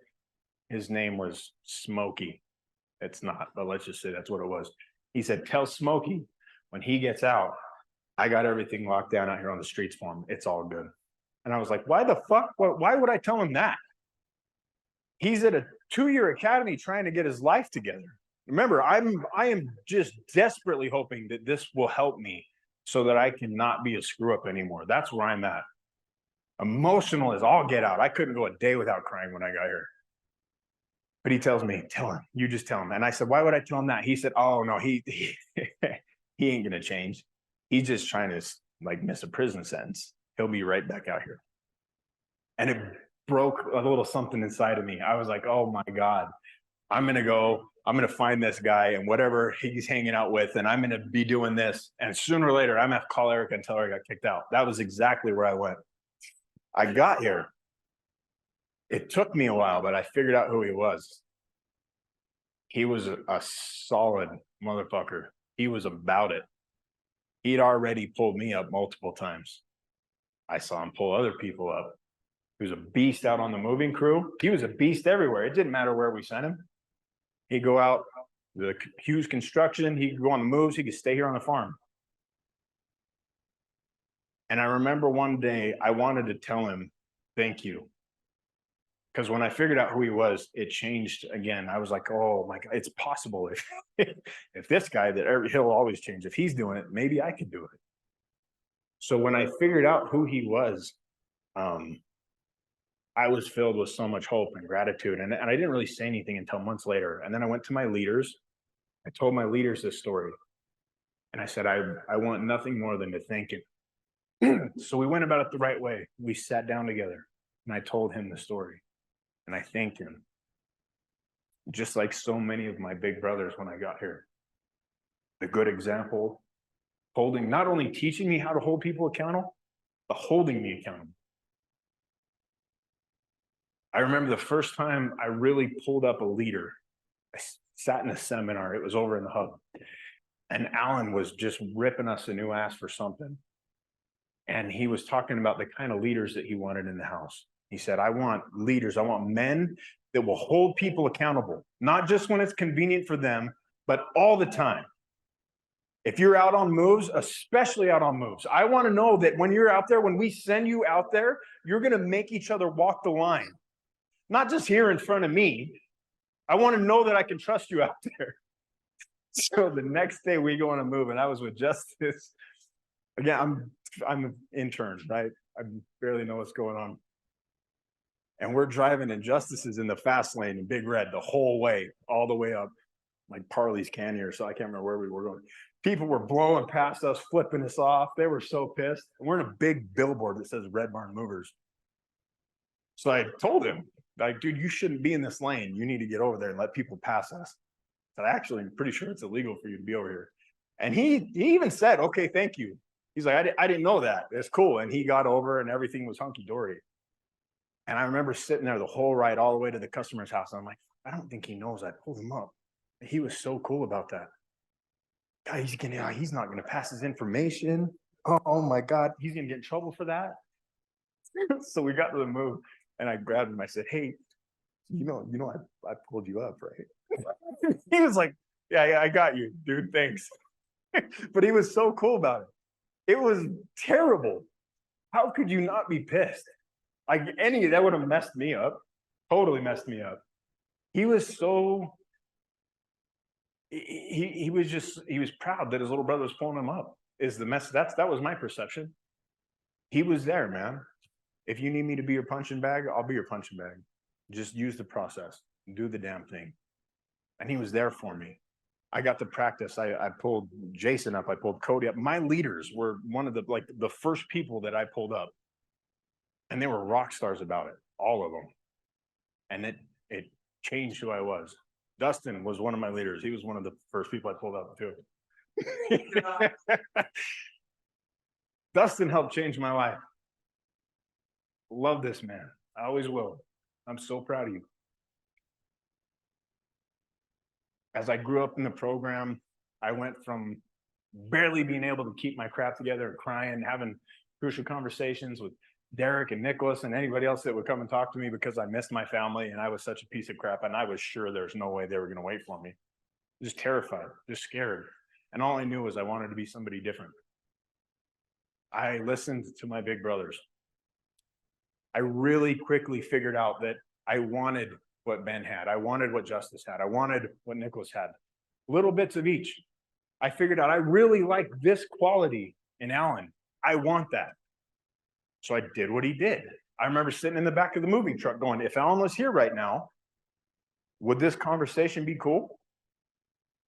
his name was Smokey. It's not, but let's just say that's what it was. He said, tell Smokey when he gets out, I got everything locked down out here on the streets for him. It's all good. And I was like, why the fuck? Why would I tell him that? He's at a 2-year academy trying to get his life together. Remember, I am just desperately hoping that this will help me so that I cannot be a screw up anymore. That's where I'm at. Emotional as all get out. I couldn't go a day without crying when I got here. But he tells me, tell him, you just tell him. And I said, why would I tell him that? He said, oh no, he ain't gonna change. He's just trying to like miss a prison sentence. He'll be right back out here. And it broke a little something inside of me. I was like, oh my God, I'm gonna find this guy and whatever he's hanging out with, and I'm gonna be doing this. And sooner or later, I'm gonna have to call Eric and tell her I got kicked out. That was exactly where I went. I got here. It took me a while, but I figured out who he was. He was a solid motherfucker. He was about it. He'd already pulled me up multiple times. I saw him pull other people up. He was a beast out on the moving crew. He was a beast everywhere. It didn't matter where we sent him. He'd go out, the Hughes construction, he could go on the moves, he could stay here on the farm. And I remember one day I wanted to tell him, thank you. Because when I figured out who he was, it changed again. I was like, oh my God, it's possible. If this guy he'll always change. If he's doing it, maybe I could do it. So when I figured out who he was, I was filled with so much hope and gratitude. And I didn't really say anything until months later. And then I went to my leaders. I told my leaders this story. And I said, I want nothing more than to thank him. So we went about it the right way. We sat down together and I told him the story. And I thanked him, just like so many of my big brothers when I got here. The good example, not only teaching me how to hold people accountable, but holding me accountable. I remember the first time I really pulled up a leader. I sat in a seminar, it was over in the hub, and Alan was just ripping us a new ass for something. And he was talking about the kind of leaders that he wanted in the house. He said, I want leaders, I want men that will hold people accountable, not just when it's convenient for them, but all the time. If you're out on moves, especially out on moves, I want to know that when you're out there, when we send you out there, you're going to make each other walk the line. Not just here in front of me. I want to know that I can trust you out there. So the next day we go on a move, and I was with Justice. Again, I'm an intern, right? I barely know what's going on. And we're driving, and Justice is in the fast lane in Big Red the whole way, all the way up, like Parley's Canyon or so. I can't remember where we were going. People were blowing past us, flipping us off. They were so pissed. And we're in a big billboard that says Red Barn Movers. So I told him, like, dude, you shouldn't be in this lane. You need to get over there and let people pass us. So actually, I'm pretty sure it's illegal for you to be over here. And he even said, okay, thank you. He's like, I didn't know that. It's cool. And he got over and everything was hunky-dory. And I remember sitting there the whole ride all the way to the customer's house. And I'm like, I don't think he knows I pulled him up. He was so cool about that. God, he's not going to pass his information. Oh my God, he's going to get in trouble for that. So we got to the move and I grabbed him. I said, hey, I pulled you up, right? He was like, yeah, I got you, dude. Thanks. But he was so cool about it. It was terrible. How could you not be pissed? Like that would have messed me up, totally messed me up. He was so, he was proud that his little brother was pulling him up. Is the mess, that was my perception. He was there, man. If you need me to be your punching bag, I'll be your punching bag. Just use the process, do the damn thing. And he was there for me. I got to practice. I pulled Jason up, I pulled Cody up. My leaders were one of the first people that I pulled up. And they were rock stars about it, all of them. And it changed who I was. Dustin was one of my leaders. He was one of the first people I pulled up too. Dustin helped change my life. Love this man. I always will. I'm so proud of you. As I grew up in the program, I went from barely being able to keep my crap together and crying, having crucial conversations with Derek and Nicholas and anybody else that would come and talk to me because I missed my family and I was such a piece of crap and I was sure there's no way they were going to wait for me. Just terrified, just scared. And all I knew was I wanted to be somebody different. I listened to my big brothers. I really quickly figured out that I wanted what Ben had. I wanted what Justice had. I wanted what Nicholas had. little bits of each. I figured out I really like this quality in Alan. I want that. So I did what he did. I remember sitting in the back of the moving truck going, if Alan was here right now, would this conversation be cool?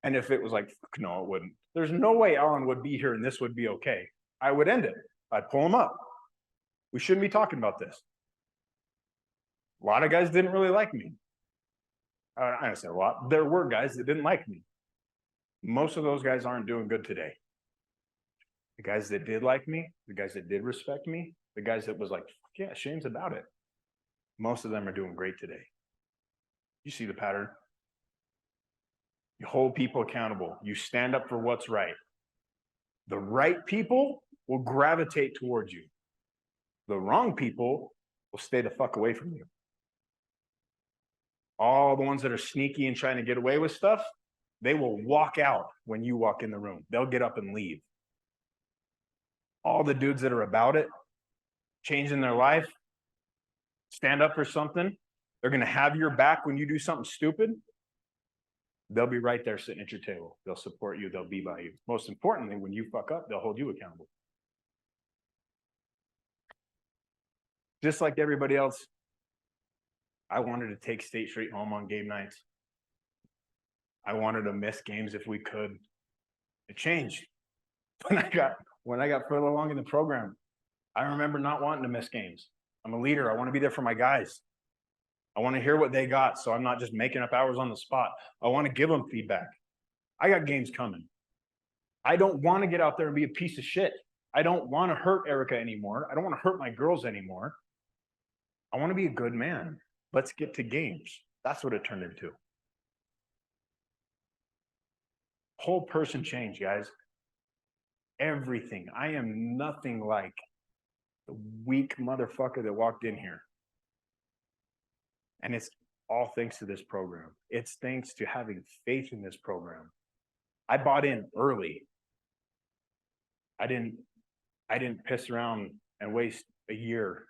And if it was like, no, it wouldn't. There's no way Alan would be here and this would be okay. I would end it. I'd pull him up. We shouldn't be talking about this. A lot of guys didn't really like me. I don't say a lot. There were guys that didn't like me. Most of those guys aren't doing good today. The guys that did like me, the guys that did respect me, the guys that was like, yeah, Shane's about it. Most of them are doing great today. You see the pattern. You hold people accountable. You stand up for what's right. The right people will gravitate towards you. The wrong people will stay the fuck away from you. All the ones that are sneaky and trying to get away with stuff, they will walk out when you walk in the room. They'll get up and leave. All the dudes that are about it, changing their life, stand up for something, they're going to have your back when you do something stupid. They'll be right there sitting at your table. They'll support you. They'll be by you. Most importantly, when you fuck up, they'll hold you accountable. Just like everybody else, I wanted to take State Street home on game nights. I wanted to miss games if we could. It changed when I got further along in the program. I remember not wanting to miss games. I'm a leader. I want to be there for my guys. I want to hear what they got, so I'm not just making up hours on the spot. I want to give them feedback. I got games coming. I don't want to get out there and be a piece of shit. I don't want to hurt Erica anymore. I don't want to hurt my girls anymore. I want to be a good man. Let's get to games. That's what it turned into. Whole person change, guys. Everything. I am nothing like the weak motherfucker that walked in here. And it's all thanks to this program. It's thanks to having faith in this program. I bought in early. I didn't piss around and waste a year.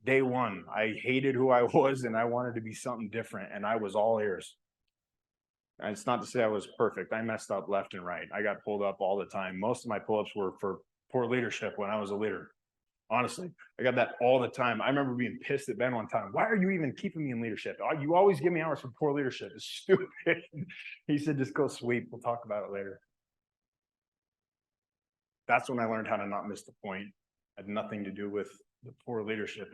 Day one, I hated who I was and I wanted to be something different, and I was all ears. And it's not to say I was perfect. I messed up left and right. I got pulled up all the time. Most of my pull-ups were for poor leadership when I was a leader. Honestly, I got that all the time. I remember being pissed at Ben one time. Why are you even keeping me in leadership? You always give me hours for poor leadership. It's stupid. He said, just go sweep. We'll talk about it later. That's when I learned how to not miss the point. It had nothing to do with the poor leadership.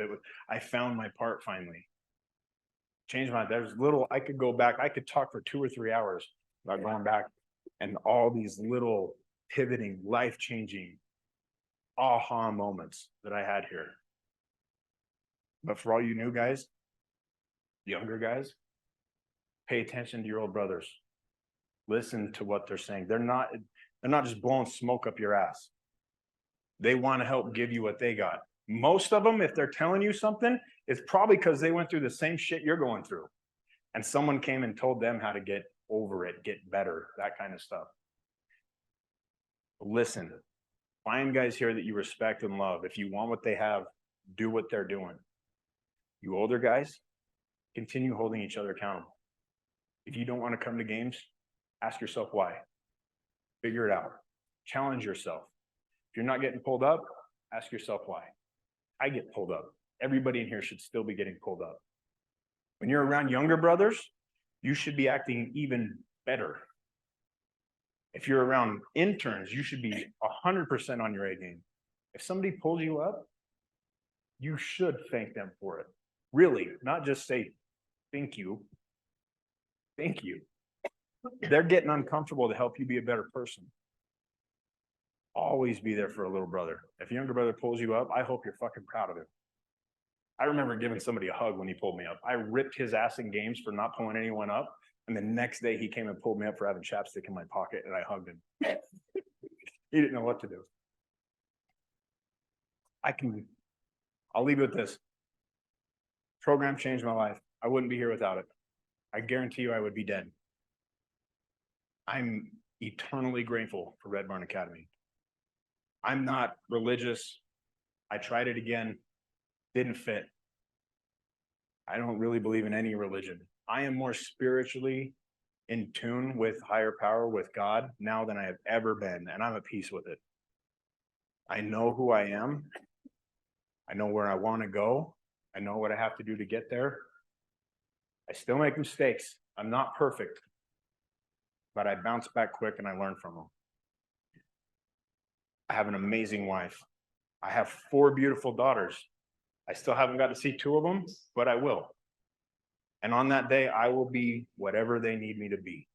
I found my part finally. Changed my, there's little, I could go back. I could talk for 2 or 3 hours about going back and all these little pivoting, life-changing aha moments that I had here. But for all you new guys, younger guys, pay attention to your old brothers. Listen to what they're saying. They're not just blowing smoke up your ass. They want to help give you what they got. Most of them, if they're telling you something, it's probably because they went through the same shit you're going through. And someone came and told them how to get over it, get better, that kind of stuff. Listen. Find guys here that you respect and love. If you want what they have, do what they're doing. You older guys, continue holding each other accountable. If you don't want to come to games, ask yourself why. Figure it out. Challenge yourself. If you're not getting pulled up, ask yourself why. I get pulled up. Everybody in here should still be getting pulled up. When you're around younger brothers, you should be acting even better. If you're around interns, you should be 100% on your A game. If somebody pulls you up, you should thank them for it. Really, not just say, thank you. Thank you. They're getting uncomfortable to help you be a better person. Always be there for a little brother. If a younger brother pulls you up, I hope you're fucking proud of him. I remember giving somebody a hug when he pulled me up. I ripped his ass in games for not pulling anyone up. And the next day he came and pulled me up for having chapstick in my pocket, and I hugged him. He didn't know what to do. I'll leave you with this. Program changed my life. I wouldn't be here without it. I guarantee you I would be dead. I'm eternally grateful for Red Barn Academy. I'm not religious. I tried it again. Didn't fit. I don't really believe in any religion. I am more spiritually in tune with higher power, with God, now than I have ever been, and I'm at peace with it. I know who I am. I know where I want to go. I know what I have to do to get there. I still make mistakes. I'm not perfect, but I bounce back quick and I learn from them. I have an amazing wife. I have 4 beautiful daughters. I still haven't got to see 2 of them, but I will. And on that day, I will be whatever they need me to be.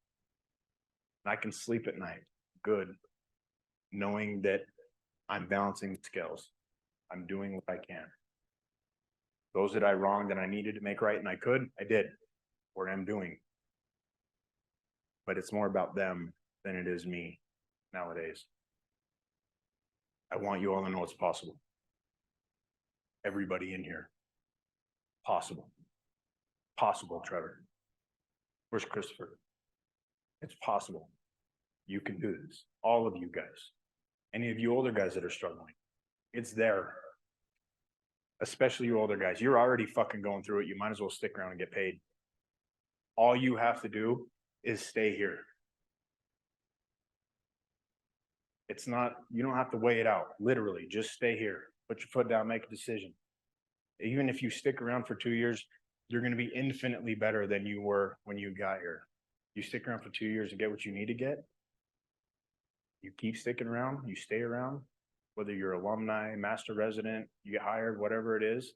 And I can sleep at night, good, knowing that I'm balancing scales. I'm doing what I can. Those that I wronged and I needed to make right and I could, I did, what I'm doing. But it's more about them than it is me nowadays. I want you all to know it's possible. Everybody in here. Possible. Possible, Trevor. Where's Christopher? It's possible. You can do this. All of you guys. Any of you older guys that are struggling. It's there. Especially you older guys. You're already fucking going through it. You might as well stick around and get paid. All you have to do is stay here. It's not, you don't have to weigh it out. Literally, just stay here. Put your foot down, make a decision. Even if you stick around for 2 years, you're going to be infinitely better than you were when you got here. You stick around for 2 years to get what you need to get. You keep sticking around, you stay around, whether you're alumni, master resident, you get hired, whatever it is,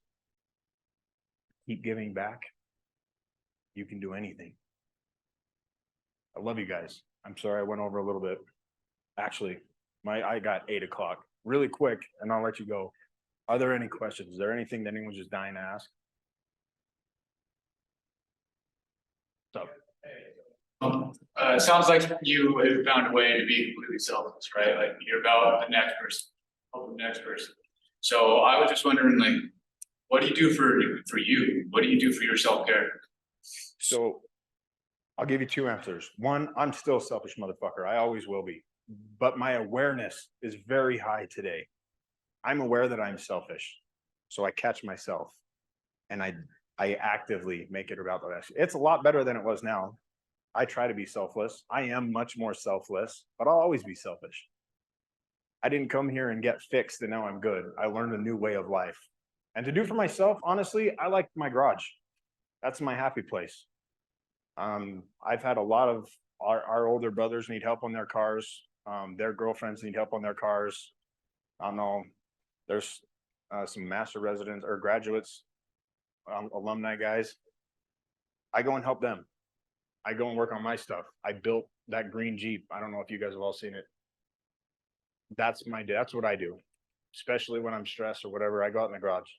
keep giving back. You can do anything. I love you guys. I'm sorry I went over a little bit. Actually, I got 8 o'clock really quick and I'll let you go. Are there any questions? Is there anything that anyone's just dying to ask? So, It sounds like you have found a way to be completely selfless, right? Like you're about the next person, help the next person. So I was just wondering, like, what do you do for you? What do you do for your self-care? so I'll give you 2 answers. One, I'm still a selfish motherfucker. I always will be. But my awareness is very high today. I'm aware that I'm selfish. So I catch myself and I actively make it about that. It's a lot better than it was now. I try to be selfless. I am much more selfless, but I'll always be selfish. I didn't come here and get fixed and now I'm good. I learned a new way of life. And to do for myself, honestly, I like my garage. That's my happy place. I've had a lot of our older brothers need help on their cars. Their girlfriends need help on their cars. I don't know. There's some master residents or graduates, alumni guys. I go and help them. I go and work on my stuff. I built that green Jeep. I don't know if you guys have all seen it. That's what I do, especially when I'm stressed or whatever. I go out in the garage.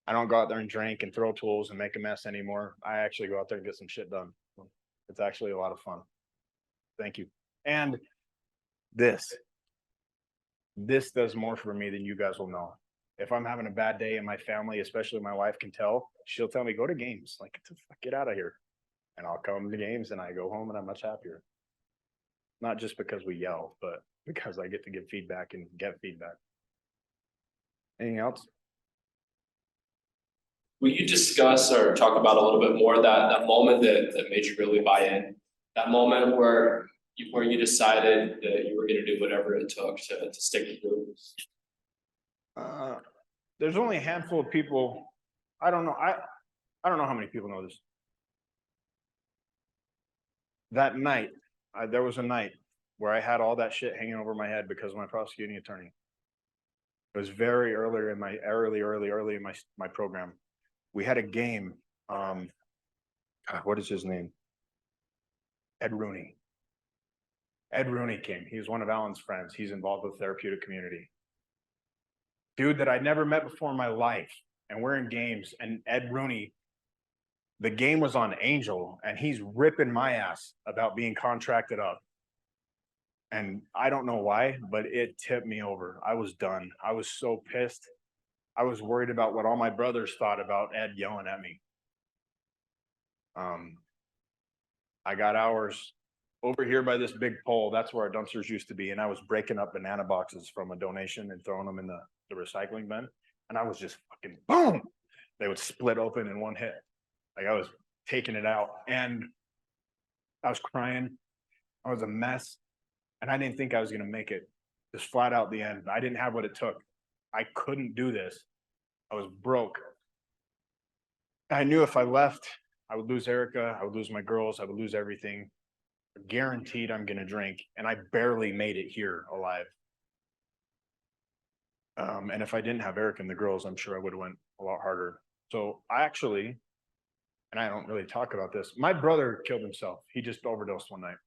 I don't go out there and drink and throw tools and make a mess anymore. I actually go out there and get some shit done. It's actually a lot of fun. Thank you. And this does more for me than you guys will know. If I'm having a bad day and my family, especially my wife, can tell, she'll tell me, go to games. Like, get out of here. And I'll come to games and I go home and I'm much happier. Not just because we yell, but because I get to give feedback and get feedback. Anything else? Will you discuss or talk about a little bit more that moment that made you really buy in? That moment where you decided that you were going to do whatever it took to stick through? There's only a handful of people. I don't know. I don't know how many people know this. That night, there was a night where I had all that shit hanging over my head because of my prosecuting attorney. It was very early in my program. We had a game. God, what is his name? Ed Rooney. Ed Rooney came. He was one of Alan's friends. He's involved with the therapeutic community. Dude that I'd never met before in my life. And we're in games. And Ed Rooney, the game was on Angel, and he's ripping my ass about being contracted up. And I don't know why, but it tipped me over. I was done. I was so pissed. I was worried about what all my brothers thought about Ed yelling at me. I got ours over here by this big pole. That's where our dumpsters used to be. And I was breaking up banana boxes from a donation and throwing them in the recycling bin. And I was just fucking boom. They would split open in one hit. Like I was taking it out. And I was crying. I was a mess. And I didn't think I was gonna make it. Just flat out the end. I didn't have what it took. I couldn't do this. I was broke. I knew if I left, I would lose Erica, I would lose my girls, I would lose everything. Guaranteed I'm gonna drink, and I barely made it here alive. And if I didn't have Eric and the girls, I'm sure I would have went a lot harder. So I actually, and I don't really talk about this, my brother killed himself. He just overdosed one night.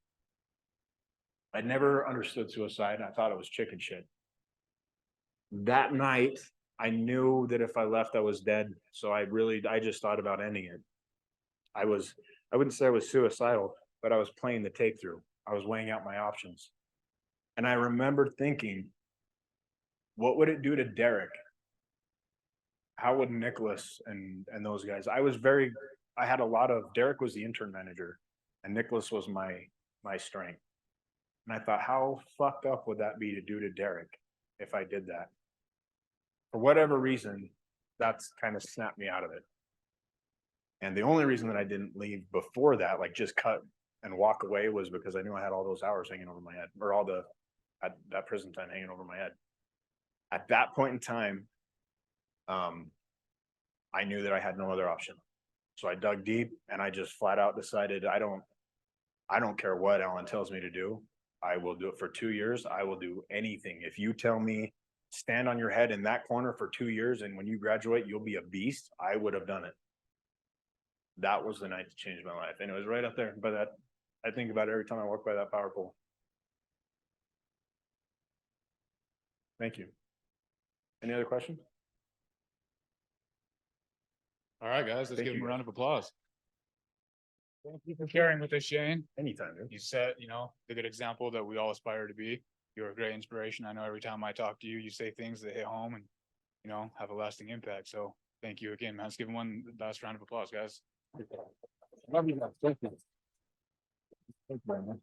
I never understood suicide. I thought it was chicken shit. That night, I knew that if I left, I was dead. So I just thought about ending it. I wouldn't say I was suicidal, but I was playing the tape through. I was weighing out my options. And I remember thinking, what would it do to Derek? How would Nicholas and those guys? I had a lot of, Derek was the intern manager and Nicholas was my strength. And I thought, how fucked up would that be to do to Derek if I did that? For whatever reason, that's kind of snapped me out of it. And the only reason that I didn't leave before that, like just cut and walk away, was because I knew I had all those hours hanging over my head, or all that prison time hanging over my head. At that point in time, I knew that I had no other option. So I dug deep and I just flat out decided I don't care what Alan tells me to do. I will do it for 2 years. I will do anything. If you tell me stand on your head in that corner for 2 years and when you graduate, you'll be a beast, I would have done it. That was the night to change my life. And it was right up there. But I think about it every time I walk by that power pole. Thank you. Any other questions? All right, guys, let's Thank give you, him a guys. round of applause. Thank you for sharing with us, Shane. Anytime, dude. You set, the good example that we all aspire to be. You're a great inspiration. I know every time I talk to you, you say things that hit home and, have a lasting impact. So thank you again, man. Let's give him one last round of applause, guys. Love you guys. Thank you. Thank you, man.